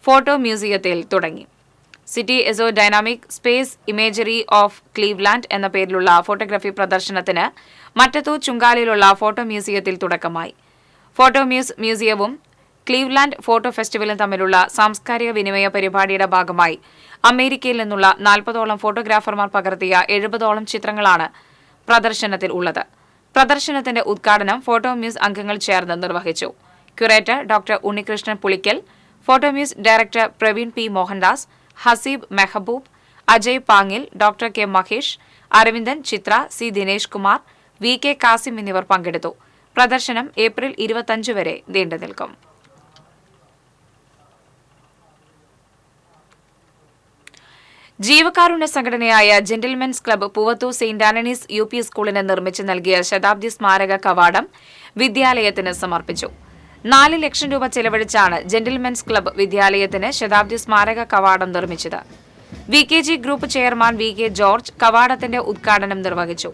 ഫോട്ടോ മ്യൂസിയത്തിൽ തുടങ്ങി. City as a dynamic space imagery of Cleveland എന്ന പേരിലുള്ള ഫോട്ടോഗ്രാഫി പ്രദർശനത്തിന് മറ്റത്തൂർ ചുങ്കാലിലുള്ള ഫോട്ടോ മ്യൂസിയത്തിൽ തുടക്കമായി. ഫോട്ടോ മ്യൂസിയവും ക്ലീവ്ലാൻഡ് ഫോട്ടോ ഫെസ്റ്റിവലും തമ്മിലുള്ള സാംസ്കാരിക വിനിമയ പരിപാടിയുടെ ഭാഗമായി അമേരിക്കയിൽ നിന്നുള്ള 40ഓളം ഫോട്ടോഗ്രാഫർമാർ പകർത്തിയ 70ഓളം ചിത്രങ്ങളാണ് പ്രദർശനത്തിൽ ഉള്ളത്. പ്രദർശനത്തിന്റെ ഉദ്ഘാടനം ഫോട്ടോ മ്യൂസ് അംഗങ്ങൾ ചേർന്ന് നിർവഹിച്ചു. Curator doctor Unnikrishnan Pulikkal, photo muse director Praveen P. Mohandas, Haseeb Mehaboob, Ajay Pangil, doctor K. Mahesh, Aravindan, Chithra, C. Dinesh Kumar, VK Kasim എന്നിവർ പങ്കെടുത്തു. പ്രദർശനം ഏപ്രിൽ 25 വരെ നീണ്ടുനിൽക്കും. ജീവകാരുണ്യ സംഘടനയായ gentlemen's club Poovathur saint Antony's UP സ്കൂളിന് നിർമ്മിച്ചു നൽകിയ ശതാബ്ദി സ്മാരക കവാടം വിദ്യാലയത്തിന് സമർപ്പിച്ചു. 4 ലക്ഷം രൂപ ചെലവഴിച്ചാണ് ജെന്റിൽമെൻസ് ക്ലബ്ബ് വിദ്യാലയത്തിന് ശതാബ്ദി സ്മാരക കവാടം നിർമ്മിച്ചത്. VKG group chairman VK George കവാടത്തിന്റെ ഉദ്ഘാടനം നിർവഹിച്ചു.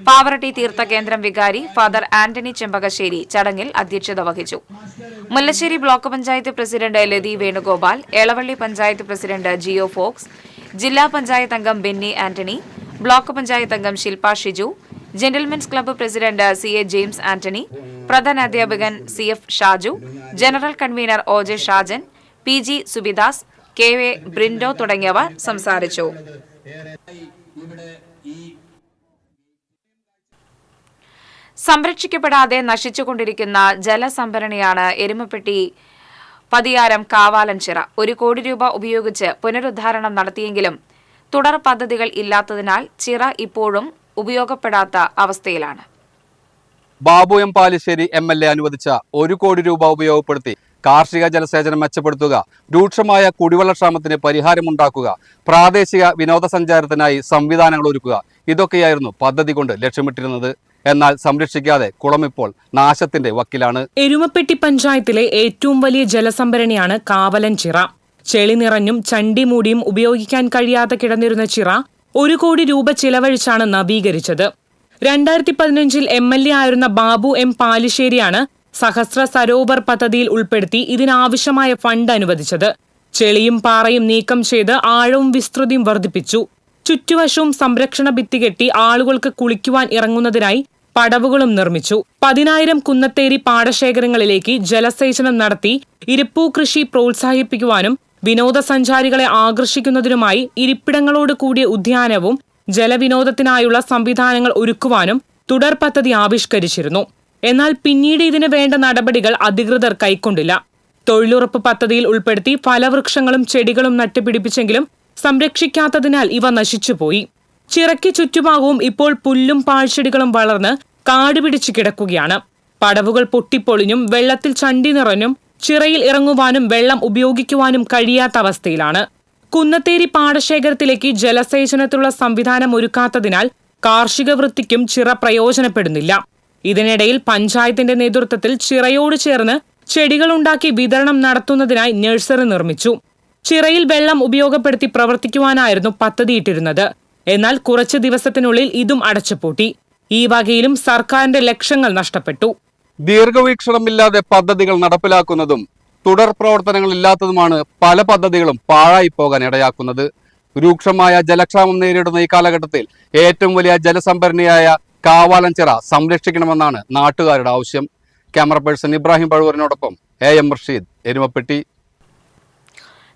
പാവറട്ടി തീർത്ഥകേന്ദ്രം വികാരി ഫാദർ ആന്റണി ചെമ്പകശ്ശേരി ചടങ്ങിൽ അധ്യക്ഷത വഹിച്ചു. Mullassery block panchayat president Lathi Venugopal, Elavally panchayat president Jeo Fox, ജില്ലാ പഞ്ചായത്ത് അംഗം ബെന്നി ആന്റണി, ബ്ലോക്ക് പഞ്ചായത്ത് അംഗം Shilpa Shiju, gentlemen's club president CA James Antony, പ്രധാന അധ്യാപകൻ CF Shaju, general convener OJ Shajan, PG Subidas, KA Brindo തുടങ്ങിയവർ സംസാരിച്ചു. സംരക്ഷിക്കപ്പെടാതെ നശിച്ചുകൊണ്ടിരിക്കുന്ന ജലസംഭരണിയാണ് എരുമപ്പെട്ടി പതിയാരം കാവാലൻചിറ. 1 കോടി രൂപ ഉപയോഗിച്ച് പുനരുദ്ധാരണം നടത്തിയെങ്കിലും തുടർ പദ്ധതികൾ ഇല്ലാത്തതിനാൽ ചിറ ഇപ്പോഴും ഉപയോഗപ്പെടാത്ത അവസ്ഥയിലാണ്. ബാബു M. പാലിശ്ശേരി MLA അനുവദിച്ച 1 കോടി രൂപ ഉപയോഗപ്പെടുത്തി കാർഷിക ജലസേചനം മെച്ചപ്പെടുത്തുക, രൂക്ഷമായ കുടിവെള്ളക്ഷാമത്തിന് പരിഹാരമുണ്ടാക്കുക, പ്രാദേശിക വിനോദസഞ്ചാരത്തിനായി സംവിധാനങ്ങൾ ഒരുക്കുക, ഇതൊക്കെയായിരുന്നു പദ്ധതി കൊണ്ട് ലക്ഷ്യമിട്ടിരുന്നത്. എന്നാൽ സംരക്ഷിക്കാതെ കുളമിപ്പോൾ നാശത്തിന്റെ വക്കിലാണ്. എരുമപ്പെട്ടി പഞ്ചായത്തിലെ ഏറ്റവും വലിയ ജലസംഭരണിയാണ് കാവലൻചിറ. ചെളി നിറഞ്ഞും ചണ്ടി മൂടിയും ഉപയോഗിക്കാൻ കഴിയാതെ കിടന്നിരുന്ന ചിറ 1 കോടി രൂപ ചിലവഴിച്ചാണ് നവീകരിച്ചത്. 2015-ൽ MLA ആയിരുന്ന ബാബു M. പാലിശ്ശേരിയാണ് സഹസ്ര സരോവർ പദ്ധതിയിൽ ഉൾപ്പെടുത്തി ഇതിനാവശ്യമായ ഫണ്ട് അനുവദിച്ചത്. ചെളിയും പാറയും നീക്കം ചെയ്ത് ആഴവും വിസ്തൃതിയും വർദ്ധിപ്പിച്ചു. ചുറ്റുവശവും സംരക്ഷണ ഭിത്തി കെട്ടി ആളുകൾക്ക് കുളിക്കുവാൻ ഇറങ്ങുന്നതിനായി പടവുകളും നിർമ്മിച്ചു. 10,000 കുന്നത്തേരി പാടശേഖരങ്ങളിലേക്ക് ജലസേചനം നടത്തി ഇരിപ്പൂ കൃഷി പ്രോത്സാഹിപ്പിക്കുവാനും വിനോദസഞ്ചാരികളെ ആകർഷിക്കുന്നതിനുമായി ഇരിപ്പിടങ്ങളോട് കൂടിയ ഉദ്യാനവും ജലവിനോദത്തിനായുള്ള സംവിധാനങ്ങൾ ഒരുക്കുവാനും തുടർ പദ്ധതി ആവിഷ്കരിച്ചിരുന്നു. എന്നാൽ പിന്നീട് ഇതിന് വേണ്ട നടപടികൾ അധികൃതർ കൈക്കൊണ്ടില്ല. തൊഴിലുറപ്പ് പദ്ധതിയിൽ ഉൾപ്പെടുത്തി ഫലവൃക്ഷങ്ങളും ചെടികളും നട്ടുപിടിപ്പിച്ചെങ്കിലും സംരക്ഷിക്കാത്തതിനാൽ ഇവ നശിച്ചുപോയി. ചിറയ്ക്ക് ചുറ്റുഭാഗവും ഇപ്പോൾ പുല്ലും പാഴ്ചെടികളും വളർന്ന് കാടുപിടിച്ചു കിടക്കുകയാണ്. പടവുകൾ പൊട്ടിപ്പൊളിഞ്ഞും വെള്ളത്തിൽ ചണ്ടി നിറഞ്ഞും ചിറയിൽ ഇറങ്ങുവാനും വെള്ളം ഉപയോഗിക്കുവാനും കഴിയാത്ത അവസ്ഥയിലാണ്. കുന്നത്തേരി പാടശേഖരത്തിലേക്ക് ജലസേചനത്തിനുള്ള സംവിധാനം ഒരുക്കാത്തതിനാൽ കാർഷിക വൃത്തിക്കും ചിറ പ്രയോജനപ്പെടുന്നില്ല. ഇതിനിടയിൽ പഞ്ചായത്തിന്റെ നേതൃത്വത്തിൽ ചിറയോട് ചേർന്ന് ചെടികളുണ്ടാക്കി വിതരണം നടത്തുന്നതിനായി നഴ്സറി നിർമ്മിച്ചു. ചിറയിൽ വെള്ളം ഉപയോഗപ്പെടുത്തി പ്രവർത്തിക്കുവാനായിരുന്നു പദ്ധതിയിട്ടിരുന്നത്. എന്നാൽ കുറച്ചു ദിവസത്തിനുള്ളിൽ ഇതും അടച്ചുപൂട്ടി. ഈ വകയിലും സർക്കാരിന്റെ ലക്ഷ്യങ്ങൾ നഷ്ടപ്പെട്ടു. ദീർഘവീക്ഷണമില്ലാതെ പദ്ധതികൾ നടപ്പിലാക്കുന്നതും തുടർ പ്രവർത്തനങ്ങളില്ലാത്തതുമാണ് പല പദ്ധതികളും പാഴായി പോകാൻ ഇടയാക്കുന്നത്. രൂക്ഷമായ ജലക്ഷാമം നേരിടുന്ന ഈ കാലഘട്ടത്തിൽ ഏറ്റവും വലിയ ജലസംഭരണിയായ കാവാലഞ്ചിറ സംരക്ഷിക്കണമെന്നാണ് നാട്ടുകാരുടെ ആവശ്യം. ക്യാമറ പേഴ്സൺ ഇബ്രാഹിം പഴുവൂരിനോടൊപ്പം AM റഷീദ്, എരുമപ്പെട്ടി.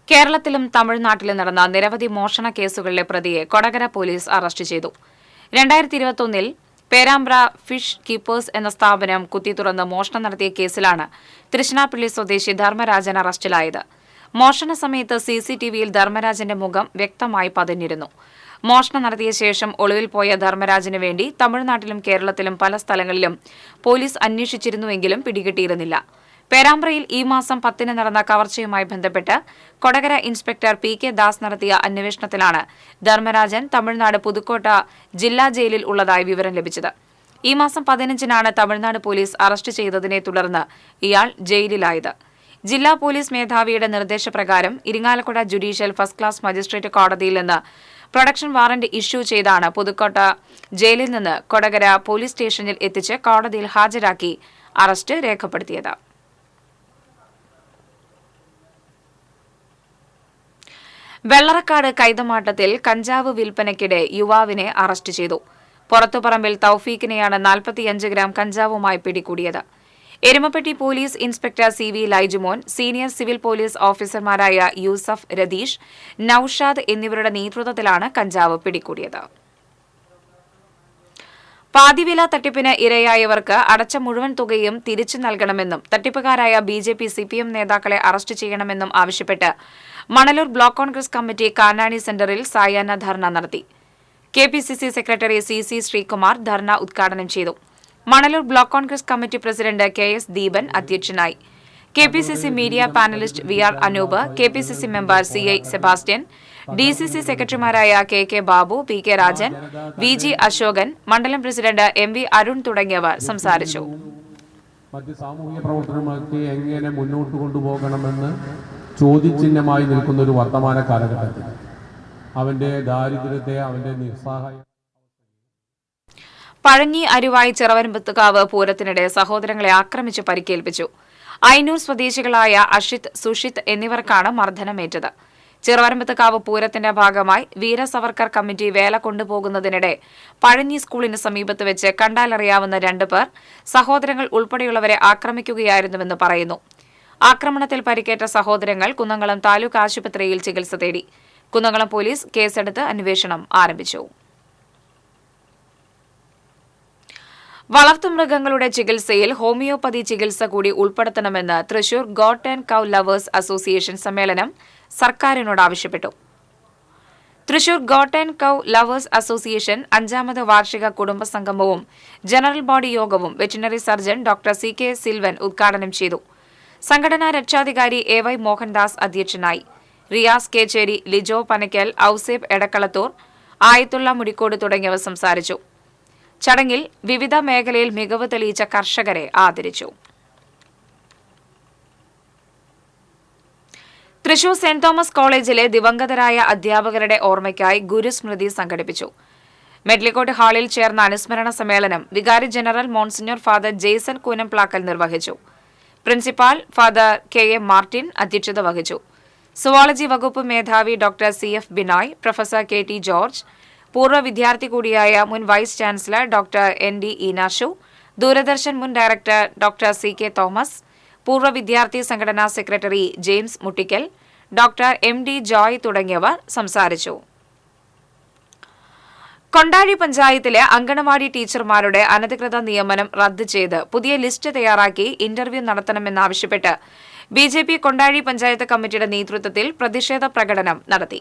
കേരളത്തിലും തമിഴ്നാട്ടിലും നടന്ന നിരവധി മോഷണ കേസുകളിലെ പ്രതിയെ കൊടകര പോലീസ് അറസ്റ്റ് ചെയ്തു. 2021 പേരാമ്പ്ര ഫിഷ് കീപ്പേഴ്സ് എന്ന സ്ഥാപനം കുത്തിത്തുറന്ന് മോഷണം നടത്തിയ കേസിലാണ് തൃശ്ശിനാപ്പള്ളി സ്വദേശി ധർമ്മരാജൻ അറസ്റ്റിലായത്. മോഷണ സമയത്ത് CCTVയിൽ ധർമ്മരാജന്റെ മുഖം വ്യക്തമായി പതിഞ്ഞിരുന്നു. മോഷണം നടത്തിയ ശേഷം ഒളിവിൽ പോയ ധർമ്മരാജന് വേണ്ടി തമിഴ്നാട്ടിലും കേരളത്തിലും പല സ്ഥലങ്ങളിലും പോലീസ് അന്വേഷിച്ചിരുന്നുവെങ്കിലും പിടികിട്ടിയിരുന്നില്ല. പേരാമ്പ്രയിൽ ഈ മാസം 10 നടന്ന കവർച്ചയുമായി ബന്ധപ്പെട്ട് കൊടകര ഇൻസ്പെക്ടർ PK ദാസ് നടത്തിയ അന്വേഷണത്തിലാണ് ധർമ്മരാജൻ തമിഴ്നാട് പുതുക്കോട്ട ജില്ലാ ജയിലിൽ ഉള്ളതായി വിവരം ലഭിച്ചത്. ഈ മാസം 15-നാണ് തമിഴ്നാട് പോലീസ് അറസ്റ്റ് ചെയ്തതിനെ തുടർന്ന് ഇയാൾ ജയിലിലായത്. ജില്ലാ പോലീസ് മേധാവിയുടെ നിർദ്ദേശപ്രകാരം Irinjalakuda judicial first class magistrate കോടതിയിൽ നിന്ന് പ്രൊഡക്ഷൻ വാറന്റ് ഇഷ്യൂ ചെയ്താണ് പുതുക്കോട്ട ജയിലിൽ നിന്ന് കൊടകര പോലീസ് സ്റ്റേഷനിൽ എത്തിച്ച് കോടതിയിൽ ഹാജരാക്കി അറസ്റ്റ് രേഖപ്പെടുത്തിയത്. വെള്ളറക്കാട് കൈതമാട്ടത്തിൽ കഞ്ചാവ് വിൽപ്പനയ്ക്കിടെ യുവാവിനെ അറസ്റ്റ് ചെയ്തു. പുറത്തുപറമ്പിൽ തൌഫീഖിനെയാണ് 45 ഗ്രാം കഞ്ചാവുമായി പിടികൂടിയത്. Erumapetty police inspector CV Laijumon, senior civil police ഓഫീസർമാരായ യൂസഫ്, രതീഷ്, നൌഷാദ് എന്നിവരുടെ നേതൃത്വത്തിലാണ് കഞ്ചാവ് പിടികൂടിയത്. പാതിവില തട്ടിപ്പിന് ഇരയായവർക്ക് അടച്ച മുഴുവൻ തുകയും തിരിച്ചു നൽകണമെന്നും തട്ടിപ്പുകാരായ BJP CPM നേതാക്കളെ അറസ്റ്റ് ചെയ്യണമെന്നും ആവശ്യപ്പെട്ട് മണലൂർ ബ്ലോക്ക് കോൺഗ്രസ് കമ്മിറ്റി കാനാണി സെന്ററിൽ സായാഹ്ന ധർണ നടത്തി. KPCC സെക്രട്ടറി CC ശ്രീകുമാർ ധർണ ഉദ്ഘാടനം ചെയ്തു. Manalur block Congress committee president KS Deepan അധ്യക്ഷനായി. KPCC media panellist VR Anoop, KPCC member CI Sebastian, DCC സെക്രട്ടറിമാരായ KK Babu, PK Rajan, VG Ashokan, മണ്ഡലം പ്രസിഡന്റ് MV അരുൺ തുടങ്ങിയവർ സംസാരിച്ചു. മറ്റ് സാമൂഹിക പ്രവർത്തനങ്ങൾക്ക് എങ്ങനെ മുന്നോട്ട് കൊണ്ടുപോകണമെന്ന് ചോദ്യചിഹ്നമായി നിൽക്കുന്ന ഒരു വർത്തമാന കാലഘട്ടത്തിൽ അവന്റെ ദാരിദ്ര്യത്തെ, അവന്റെ നിസ്സഹായ പഴഞ്ഞി അരുവായി ചിറവരമ്പത്തുകാവ് പൂരത്തിനിടെ സഹോദരങ്ങളെ ആക്രമിച്ച് പരിക്കേൽപ്പിച്ചു. ഐനൂർ സ്വദേശികളായ അഷിത്, സുഷിത് എന്നിവർക്കാണ് മർദ്ദനമേറ്റത്. ചിറവരമ്പത്തുകാവ് പൂരത്തിന്റെ ഭാഗമായി വീര സവർക്കർ കമ്മിറ്റി വേല കൊണ്ടുപോകുന്നതിനിടെ പഴഞ്ഞി സ്കൂളിന് സമീപത്ത് വെച്ച് കണ്ടാലറിയാവുന്ന 2 പേർ സഹോദരങ്ങൾ ഉൾപ്പെടെയുള്ളവരെ ആക്രമിക്കുകയായിരുന്നുവെന്ന് പറയുന്നു. ആക്രമണത്തിൽ പരിക്കേറ്റ സഹോദരങ്ങൾ കുന്നംകുളം താലൂക്ക് ആശുപത്രിയിൽ ചികിത്സ തേടി. കുന്നംകുളം പോലീസ് കേസെടുത്ത് അന്വേഷണം ആരംഭിച്ചു. വളർത്തുമൃഗങ്ങളുടെ ചികിത്സയിൽ ഹോമിയോപ്പതി ചികിത്സ കൂടി ഉൾപ്പെടുത്തണമെന്ന് Thrissur goat and cow lovers association സമ്മേളനം സർക്കാരിനോട് ആവശ്യപ്പെട്ടു. Thrissur goat and cow lovers association 5ാമത് വാർഷിക കുടുംബ സംഗമവും ജനറൽ ബോഡി യോഗവും veterinary surgeon doctor CK Silvan ഉദ്ഘാടനം ചെയ്തു. സംഘടനാ രക്ഷാധികാരി AY മോഹൻദാസ് അധ്യക്ഷനായി. റിയാസ് കേച്ചേരി, ലിജോ പനക്കൽ, ഔസേബ് എടക്കളത്തൂർ, ആയത്തുള്ള മുടിക്കോട് തുടങ്ങിയവർ സംസാരിച്ചു. ചടങ്ങിൽ വിവിധ മേഖലയിൽ മികവ് തെളിയിച്ച കർഷകരെ ആദരിച്ചു. തൃശൂർ സെന്റ് തോമസ് കോളേജിലെ ദിവംഗതരായ അധ്യാപകരുടെ ഓർമ്മയ്ക്കായി ഗുരുസ്മൃതി സംഘടിപ്പിച്ചു. മെഡ്ലിക്കോട്ട് ഹാളിൽ ചേർന്ന അനുസ്മരണ സമ്മേളനം വികാരി general monsignor father Jaison Koonamplackal നിർവഹിച്ചു. പ്രിൻസിപ്പാൾ ഫാദർ KM മാർട്ടിൻ അധ്യക്ഷത വഹിച്ചു. സുവോളജി വകുപ്പ് മേധാവി doctor CF Binoy, professor KT George, പൂർവ്വ വിദ്യാർത്ഥി കൂടിയായ മുൻ vice chancellor doctor ND Enashu, Doordarshan മുൻ ഡയറക്ടർ ഡോക്ടർ CK തോമസ്, പൂർവ്വ വിദ്യാർത്ഥി സംഘടനാ secretary James Muttikkal, doctor MD Joy തുടങ്ങിയവർ സംസാരിച്ചു. കൊണ്ടാഴി പഞ്ചായത്തിലെ അങ്കണവാടി ടീച്ചർമാരുടെ അനധികൃത നിയമനം റദ്ദ് ചെയ്ത് പുതിയ ലിസ്റ്റ് തയ്യാറാക്കി ഇന്റർവ്യൂ നടത്തണമെന്നാവശ്യപ്പെട്ട് ബിജെപി കൊണ്ടാഴി പഞ്ചായത്ത് കമ്മിറ്റിയുടെ നേതൃത്വത്തിൽ പ്രതിഷേധ പ്രകടനം നടത്തി.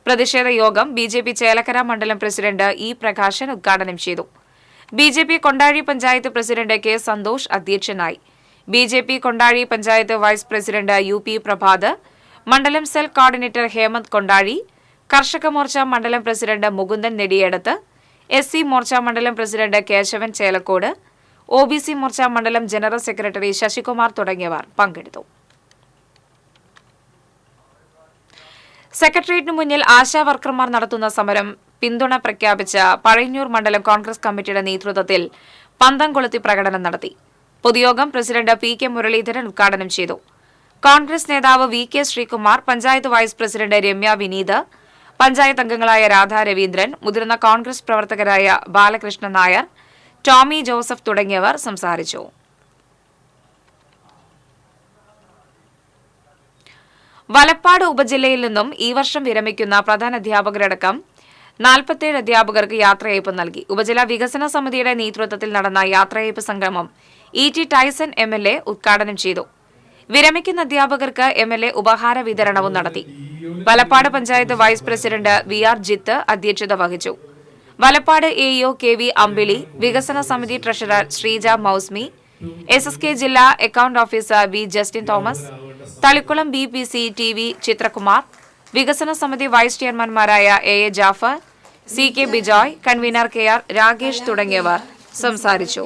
പ്രതിഷേധ യോഗം ബിജെപി ചേലക്കര മണ്ഡലം പ്രസിഡന്റ് ഇ പ്രകാശൻ ഉദ്ഘാടനം ചെയ്തു. BJP Kondazhy panchayat president K Santhosh അധ്യക്ഷനായി. BJP Kondazhy panchayat vice president U P Prabhath, മണ്ഡലം സെൽ കോർഡിനേറ്റർ ഹേമന്ത് കൊണ്ടാഴി, കർഷക മോർച്ച മണ്ഡലം പ്രസിഡന്റ് മുകുന്ദൻ നെടിയേടത്ത്, SC മോർച്ച മണ്ഡലം പ്രസിഡന്റ് കേശവൻ ചേലക്കോട്, OBC മോർച്ച മണ്ഡലം ജനറൽ സെക്രട്ടറി ശശികുമാർ തുടങ്ങിയവർ പങ്കെടുത്തു. സെക്രട്ടേറിയറ്റിനു മുന്നിൽ ആശാ വർക്കർമാർ നടത്തുന്ന സമരം പിന്തുണ പ്രഖ്യാപിച്ച പഴയന്നൂർ മണ്ഡലം കോൺഗ്രസ് കമ്മിറ്റിയുടെ നേതൃത്വത്തിൽ പന്തം കൊളുത്തി പ്രകടനം നടത്തി. പൊതുയോഗം പ്രസിഡന്റ് PK മുരളീധരൻ ഉദ്ഘാടനം ചെയ്തു. കോൺഗ്രസ് നേതാവ് VK Sreekumar, panchayat vice president Ramya Vineeth, panchayat അംഗങ്ങളായ രാധാ രവീന്ദ്രൻ, മുതിർന്ന കോൺഗ്രസ് പ്രവർത്തകരായ ബാലകൃഷ്ണൻ നായർ, ടോമി ജോസഫ് തുടങ്ങിയവർ സംസാരിച്ചു. വലപ്പാട് ഉപജില്ലയിൽ നിന്നും ഈ വർഷം വിരമിക്കുന്ന പ്രധാനാധ്യാപകരടക്കം 47 അധ്യാപകർക്ക് യാത്രയയപ്പ് നൽകി. ഉപജില്ലാ വികസന സമിതിയുടെ നേതൃത്വത്തിൽ നടന്ന യാത്രയയപ്പ് സംഗമം ET ടൈസൺ MLA ഉദ്ഘാടനം ചെയ്തു. വിരമിക്കുന്ന അധ്യാപകർക്ക് MLA ഉപഹാര വിതരണവും നടത്തി. Valappad panchayat vice president VR Jith അധ്യക്ഷത വഹിച്ചു. വലപ്പാട് AEO KV അമ്പിളി, വികസന സമിതി ട്രഷറർ ശ്രീജ മൌസ്മി, SSK ജില്ലാ account officer V Justin Thomas, Thalikulam BPC TV Chithrakumar, വികസന സമിതി വൈസ് ചെയർമാൻമാരായ AA Jafar, CK Bijoy, convener KR Rakesh തുടങ്ങിയവർ സംസാരിച്ചു.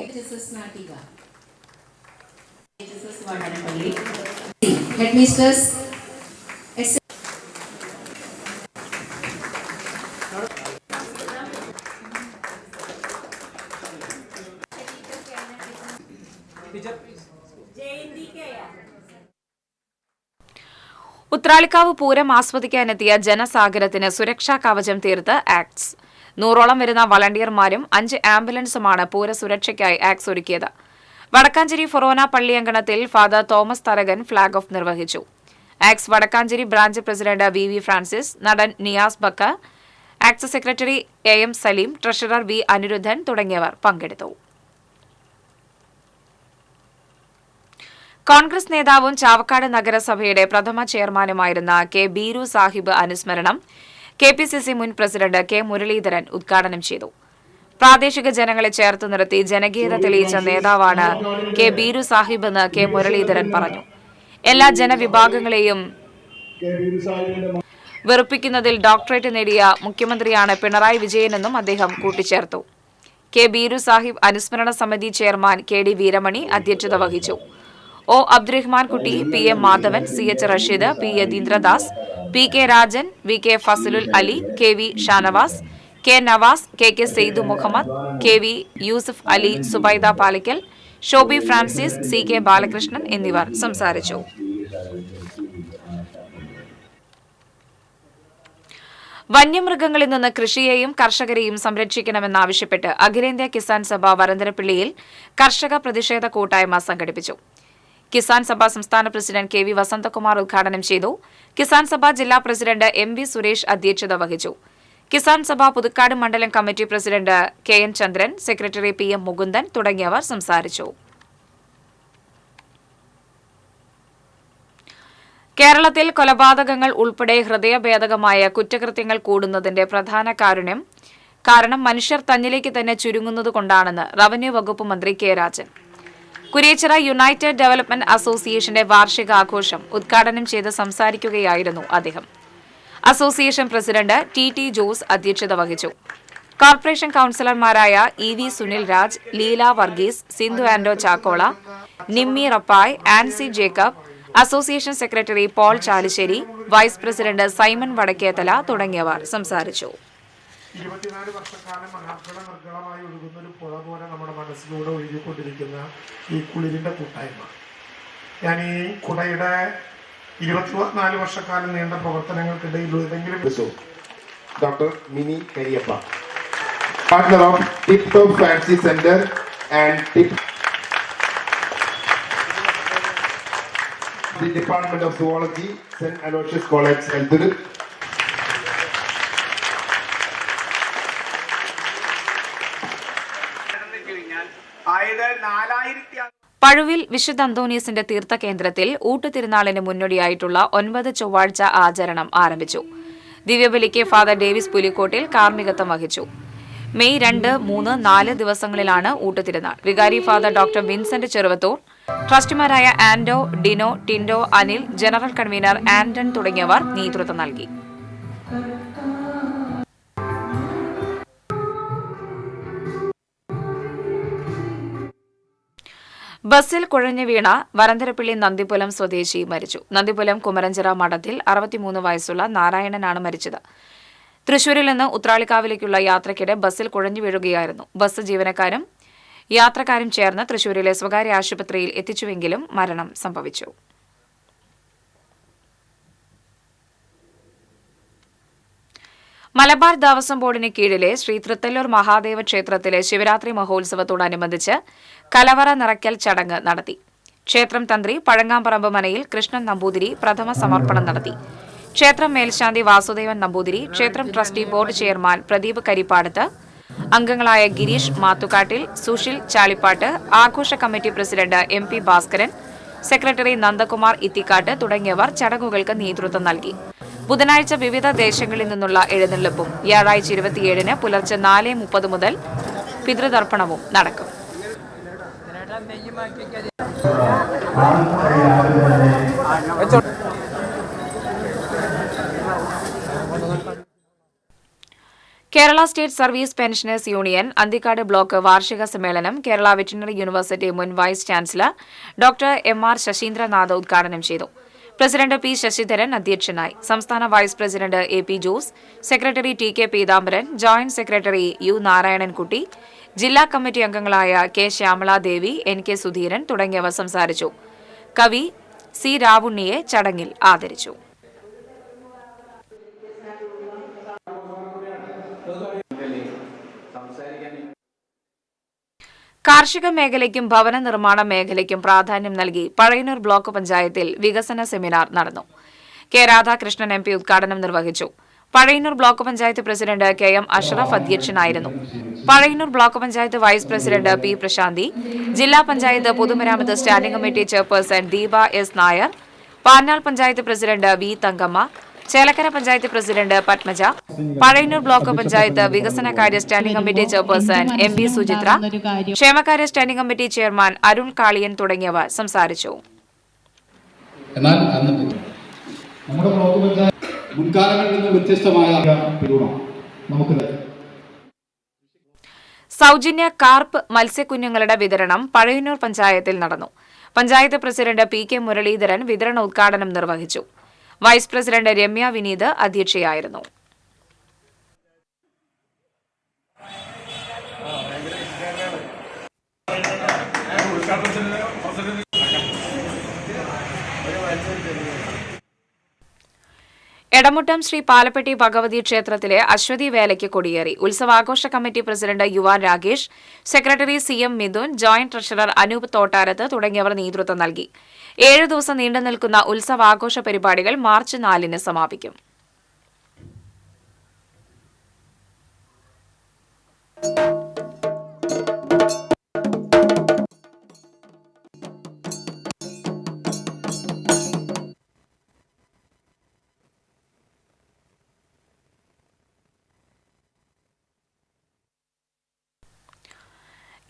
ഉത്രാളിക്കാവ് പൂരം ആസ്വദിക്കാനെത്തിയ ജനസാഗരത്തിന് സുരക്ഷാ കവചം തീർത്ത് ആക്ട്സ്. 100ഓളം വരുന്ന വളണ്ടിയർമാരും 5 ആംബുലൻസുമാണ് പൂര സുരക്ഷയ്ക്കായി ആക്ട്സ് ഒരുക്കിയത്. വടക്കാഞ്ചേരി ഫൊറോന പള്ളിയങ്കണത്തിൽ father Thomas Tharakan flag off നിർവഹിച്ചു. ACTS Vadakkanchery branch president VV Francis, നടൻ Niyas Bakka, ACTS secretary AM Saleem, treasurer V Anirudhan തുടങ്ങിയവർ പങ്കെടുത്തു. കോൺഗ്രസ് നേതാവും ചാവക്കാട് നഗരസഭയുടെ പ്രഥമ ചെയർമാനുമായിരുന്ന K ബീരു സാഹിബ് അനുസ്മരണം KPCC മുൻ പ്രസിഡന്റ് K മുരളീധരൻ ഉദ്ഘാടനം ചെയ്തു. പ്രാദേശിക ജനങ്ങളെ ചേർത്ത് നിർത്തി ജനകീയത തെളിയിച്ച നേതാവാണ് K ബീരു സാഹിബ് എന്ന് K മുരളീധരൻ പറഞ്ഞു. എല്ലാ ജനവിഭാഗങ്ങളെയും വെറുപ്പിക്കുന്നതിൽ ഡോക്ടറേറ്റ് നേടിയ മുഖ്യമന്ത്രിയാണ് പിണറായി വിജയനെന്നും അദ്ദേഹം കൂട്ടിച്ചേർത്തു. K ബീരു സാഹിബ് അനുസ്മരണ സമിതി ചെയർമാൻ KD വീരമണി അധ്യക്ഷത വഹിച്ചു. O അബ്ദുറഹ്മാൻ കുട്ടി, PM Madhavan, CH Rasheed, P Yatheendradas, PK Rajan, VK Fazalul Ali, KV Shanavas, K Nawaz, KK Saidu Muhammad, KV Yusuf Ali, Subaida പാലിക്കൽ, ഷോബി ഫ്രാൻസിസ്, CK ബാലകൃഷ്ണൻ എന്നിവർ സംസാരിച്ചു. വന്യമൃഗങ്ങളിൽ നിന്ന് കൃഷിയെയും കർഷകരെയും സംരക്ഷിക്കണമെന്നാവശ്യപ്പെട്ട് അഖിലേന്ത്യാ കിസാൻ സഭ വരന്തരപ്പിള്ളിയിൽ കർഷക പ്രതിഷേധ കൂട്ടായ്മ സംഘടിപ്പിച്ചു. കിസാൻ സഭ സംസ്ഥാന പ്രസിഡന്റ് KV വസന്തകുമാർ ഉദ്ഘാടനം ചെയ്തു. കിസാൻ സഭ ജില്ലാ പ്രസിഡന്റ് MV സുരേഷ് അധ്യക്ഷത വഹിച്ചു. കിസാൻ സഭ പുതുക്കാട് മണ്ഡലം കമ്മിറ്റി പ്രസിഡന്റ് KN ചന്ദ്രൻ, സെക്രട്ടറി PM മുകുന്ദൻ തുടങ്ങിയവർ സംസാരിച്ചു. കേരളത്തിൽ കൊലപാതകങ്ങൾ ഉൾപ്പെടെ ഹൃദയഭേദകമായ കുറ്റകൃത്യങ്ങൾ കൂടുന്നതിന്റെ പ്രധാന കാരണം മനുഷ്യർ തന്നിലേക്ക് തന്നെ ചുരുങ്ങുന്നതുകൊണ്ടാണെന്ന് റവന്യൂ വകുപ്പ് മന്ത്രി K Rajan. Kuriachira United development അസോസിയേഷന്റെ വാർഷികാഘോഷം ഉദ്ഘാടനം ചെയ്ത് സംസാരിക്കുകയായിരുന്നു അദ്ദേഹം. അസോസിയേഷൻ പ്രസിഡന്റ് TT ജോസ് അധ്യക്ഷത വഹിച്ചു. കോർപ്പറേഷൻ കൌൺസിലർമാരായ EV Sunil Raj, Leela Varghese, Sindhu Ando Chakkola, Nimmi Rappai, Ancy Jacob, association secretary Paul Chalissery, vice president Simon Vadakkethala തുടങ്ങിയവർ സംസാരിച്ചു. 24 വർഷക്കാലം നിർഗളമായി ഒഴുകുന്ന ഒരു പുഴ പോലെ നമ്മുടെ മനസ്സിലൂടെ ഒഴുകിക്കൊണ്ടിരിക്കുന്ന ഈ കുളിരിൻ്റെ കൂട്ടായ്മ. ഞാൻ ഈ കുടയുടെ 24 വർഷക്കാലം നീണ്ട പ്രവർത്തനങ്ങൾക്കിടയിൽ ഏതെങ്കിലും doctor Mini Kariappa, partner of tip top fancy centre and tip the department of zoology, saint Aloysius college, Elthuruth. മഴുവിൽ വിശുദ്ധ അന്തോണീസിന്റെ തീർത്ഥകേന്ദ്രത്തിൽ ഊട്ടുതിരുനാളിന് മുന്നോടിയായിട്ടുള്ള 9 ചൊവ്വാഴ്ച ആചരണം ആരംഭിച്ചു. ദിവ്യബലിക്ക് ഫാദർ ഡേവിസ് പുലിക്കോട്ടിൽ കാർമ്മികത്വം വഹിച്ചു. മെയ് 2, 3, 4 ദിവസങ്ങളിലാണ് ഊട്ടുതിരുനാൾ. വികാരി ഫാദർ ഡോക്ടർ വിൻസെന്റ് ചെറുവത്തൂർ, ട്രസ്റ്റിമാരായ ആൻഡോ, Dino, ടിൻഡോ, Anil, general convener Anton തുടങ്ങിയവർ നേതൃത്വം നൽകി. ബസ്സിൽ കുഴഞ്ഞു വീണ വരന്തരപ്പള്ളി നന്ദിപുലം സ്വദേശി മരിച്ചു. നന്ദിപുലം കുമരഞ്ചിറ മഠത്തിൽ 63 വയസ്സുള്ള നാരായണനാണ് മരിച്ചത്. തൃശൂരിൽ നിന്ന് ഉത്രാളിക്കാവിലേക്കുള്ള യാത്രയ്ക്കിടെ ബസ്സിൽ കുഴഞ്ഞു വീഴുകയായിരുന്നു. ബസ് ജീവനക്കാരും യാത്രക്കാരും ചേർന്ന് തൃശൂരിലെ സ്വകാര്യ ആശുപത്രിയിൽ എത്തിച്ചുവെങ്കിലും മരണം സംഭവിച്ചു. മലബാർ ദേവസ്വം ബോർഡിന് കീഴിലെ ശ്രീ തൃത്തല്ലൂർ മഹാദേവ ക്ഷേത്രത്തിലെ ശിവരാത്രി മഹോത്സവത്തോടനുബന്ധിച്ച് കലവറ നിറയ്ക്കൽ ചടങ്ങ് നടത്തി. ക്ഷേത്രം തന്ത്രി പഴങ്ങാമ്പറമ്പ് മനയിൽ കൃഷ്ണൻ നമ്പൂതിരി പ്രഥമ സമർപ്പണം നടത്തി. ക്ഷേത്രം മേൽശാന്തി വാസുദേവൻ നമ്പൂതിരി, ക്ഷേത്രം trustee board chairman Pradeep Karippadath, അംഗങ്ങളായ ഗിരീഷ് മാത്തുകാട്ടിൽ, സുഷിൽ ചാളിപ്പാട്ട്, ആഘോഷ committee president MP Bhaskaran, secretary Nandakumar Ithikkat തുടങ്ങിയവർ ചടങ്ങുകൾക്ക് നേതൃത്വം നൽകി. ബുധനാഴ്ച വിവിധ ദേശങ്ങളിൽ നിന്നുള്ള എഴുന്നള്ളിപ്പും വ്യാഴാഴ്ച 27-ന് പുലർച്ചെ 4:30 മുതൽ പിതൃതർപ്പണവും നടക്കും. Kerala state service pensioners union Anthikkad block വാർഷിക സമ്മേളനം കേരള വെറ്റിനറി യൂണിവേഴ്സിറ്റി മുൻ vice chancellor doctor MR Sasheendranath ഉദ്ഘാടനം ചെയ്തു. പ്രസിഡന്റ് P ശശിധരൻ അധ്യക്ഷനായി. സംസ്ഥാന vice president AP Jose, secretary TK Peethambaran, joint secretary U Narayanankutty, ജില്ലാ കമ്മിറ്റി അംഗങ്ങളായ K ശ്യാമളാദേവി, NK സുധീരൻ തുടങ്ങിയവർ സംസാരിച്ചു. കവി C രാവുണ്ണിയെ ചടങ്ങിൽ ആദരിച്ചു. കാർഷിക മേഖലയ്ക്കും ഭവന നിർമ്മാണ മേഖലയ്ക്കും പ്രാധാന്യം നൽകി പഴയന്നൂർ ബ്ലോക്ക് പഞ്ചായത്തിൽ വികസന സെമിനാർ നടന്നു. K രാധാകൃഷ്ണൻ MP ഉദ്ഘാടനം നിർവഹിച്ചു. Pazhayannur block panchayat president KM Ashraf അധ്യക്ഷനായിരുന്നു. Pazhayannur block panchayat vice president P Prashanthi, ജില്ലാ പഞ്ചായത്ത് പൊതുമരാമത്ത് standing committee chairperson Deepa S Nair, Panjal panchayat president V Thankamma, Chelakkara panchayat president Padmaja, Pazhayannur block panchayat വികസനകാര്യ standing committee chairperson MB Suchithra, ക്ഷേമകാര്യ standing committee chairman Arun Kaliyan തുടങ്ങിയവർ സംസാരിച്ചു. എന്നാൽ നമ്മുടെ ബ്ലോക്ക് പഞ്ചായത്ത് മുൻകാലങ്ങളിൽ നിന്ന് വ്യത്യസ്തമായ നമുക്ക് സൗജന്യ കാർപ്പ് മത്സ്യക്കുഞ്ഞുങ്ങളുടെ വിതരണം പഴയന്നൂർ പഞ്ചായത്തിൽ നടന്നു. പഞ്ചായത്ത് പ്രസിഡന്റ് PK മുരളീധരൻ വിതരണ ഉദ്ഘാടനം നിർവഹിച്ചു. വൈസ് പ്രസിഡന്റ് രമ്യ വിനീത് അധ്യക്ഷയായിരുന്നു. എടമുട്ടം ശ്രീ പാലപ്പെട്ടി ഭഗവതി ക്ഷേത്രത്തിലെ അശ്വതി വേലയ്ക്ക് കൊടിയേറി. ഉത്സവാഘോഷ കമ്മിറ്റി പ്രസിഡന്റ് യുവാൻ Ragesh, secretary CM Mithun, joint treasurer Anoop Thottarath തുടങ്ങിയവർ നേതൃത്വം നൽകി. 7 ദിവസം നീണ്ടുനിൽക്കുന്ന ഉത്സവാഘോഷ പരിപാടികൾ മാർച്ച് 4-ന് സമാപിക്കും.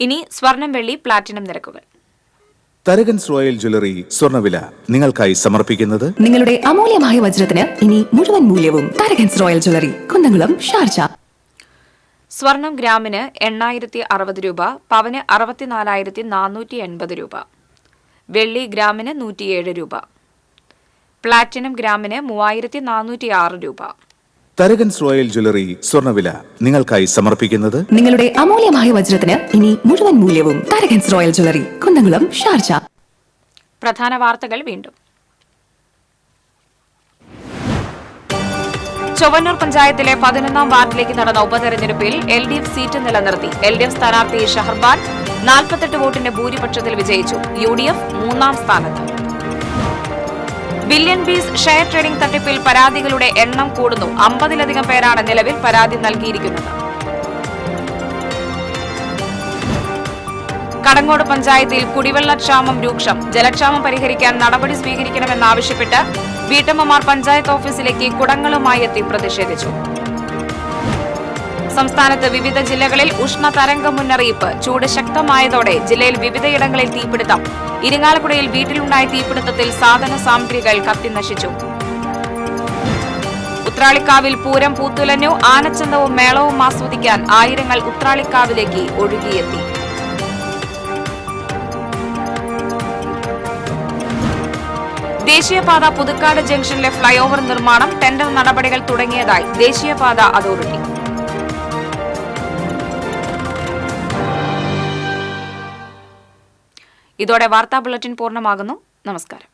ഇനി സ്വർണം വെള്ളി പ്ലാറ്റിനം നിരക്കുകൾ. തരകൻസ് റോയൽ ജ്വല്ലറി സ്വർണ്ണവില നിങ്ങൾക്കായി സമർപ്പിക്കുന്നത് നിങ്ങളുടെ അമൂല്യമായ വജ്രത്തിന് ഇനി മുഴുവൻ മൂല്യവും Tharakans royal jewellery, Kunnamkulam, Sharjah. സ്വർണം ഗ്രാമിന് 8,060 രൂപ, പവന് 64,480 രൂപ, വെള്ളി ഗ്രാമിന് 107 രൂപ, പ്ലാറ്റിനം ഗ്രാമിന് 3,406 രൂപ. തരകൻസ് റോയൽ ജ്വല്ലറി സ്വർണ്ണവില നിങ്ങൾക്കായി സമർപ്പിക്കുന്നത് നിങ്ങളുടെ അമൂല്യമായ വജ്രത്തിന് ഇനി മുഴുവൻ മൂല്യവും Tharakans royal jewellery, Kunnamkulam, Sharjah. പ്രധാന വാർത്തകൾ വീണ്ടും. ചൊവ്വന്നൂർ പഞ്ചായത്തിലെ 11ാം വാർഡിലേക്ക് നടന്ന ഉപതെരഞ്ഞെടുപ്പിൽ LDF സീറ്റ് നിലനിർത്തി. LDF സ്ഥാനാർത്ഥി ഷഹർബാൻ 48 വോട്ടിന്റെ ഭൂരിപക്ഷത്തിൽ വിജയിച്ചു. UDF 3ാം സ്ഥാനത്ത്. ബില്യൺ ബീസ് ഷെയർ ട്രേഡിംഗ് തട്ടിപ്പിൽ പരാതികളുടെ എണ്ണം കൂടുന്നു. 50-ലധികം പേരാണ് നിലവിൽ പരാതി നൽകിയിരിക്കുന്നത്. കടങ്ങോട് പഞ്ചായത്തിൽ കുടിവെള്ളക്ഷാമം രൂക്ഷം. ജലക്ഷാമം പരിഹരിക്കാൻ നടപടി സ്വീകരിക്കണമെന്നാവശ്യപ്പെട്ട് വീട്ടമ്മമാർ പഞ്ചായത്ത് ഓഫീസിലേക്ക് കുടങ്ങളുമായി എത്തി പ്രതിഷേധിച്ചു. സംസ്ഥാനത്ത് വിവിധ ജില്ലകളിൽ ഉഷ്ണതരംഗ മുന്നറിയിപ്പ്. ചൂട് ശക്തമായതോടെ ജില്ലയിൽ വിവിധയിടങ്ങളിൽ തീപിടുത്തം. ഇരിങ്ങാലക്കുടയിൽ വീട്ടിലുണ്ടായ തീപിടുത്തത്തിൽ സാധന സാമഗ്രികൾ കത്തിനശിച്ചു. ഉത്രാളിക്കാവിൽ പൂരം പൂത്തുലഞ്ഞു. ആനച്ചന്തവും മേളവും ആസ്വദിക്കാൻ ആയിരങ്ങൾ ഉത്രാളിക്കാവിലേക്ക് ഒഴുകിയെത്തി. ദേശീയപാത പുതുക്കാട് ജംഗ്ഷനിലെ ഫ്ലൈഓവർ നിർമ്മാണം ടെൻഡർ നടപടികൾ തുടങ്ങിയതായി ദേശീയപാത അതോറിറ്റി. ഇതോടെ വാർത്താ ബുള്ളറ്റിൻ പൂർണ്ണമാകുന്നു. നമസ്കാരം.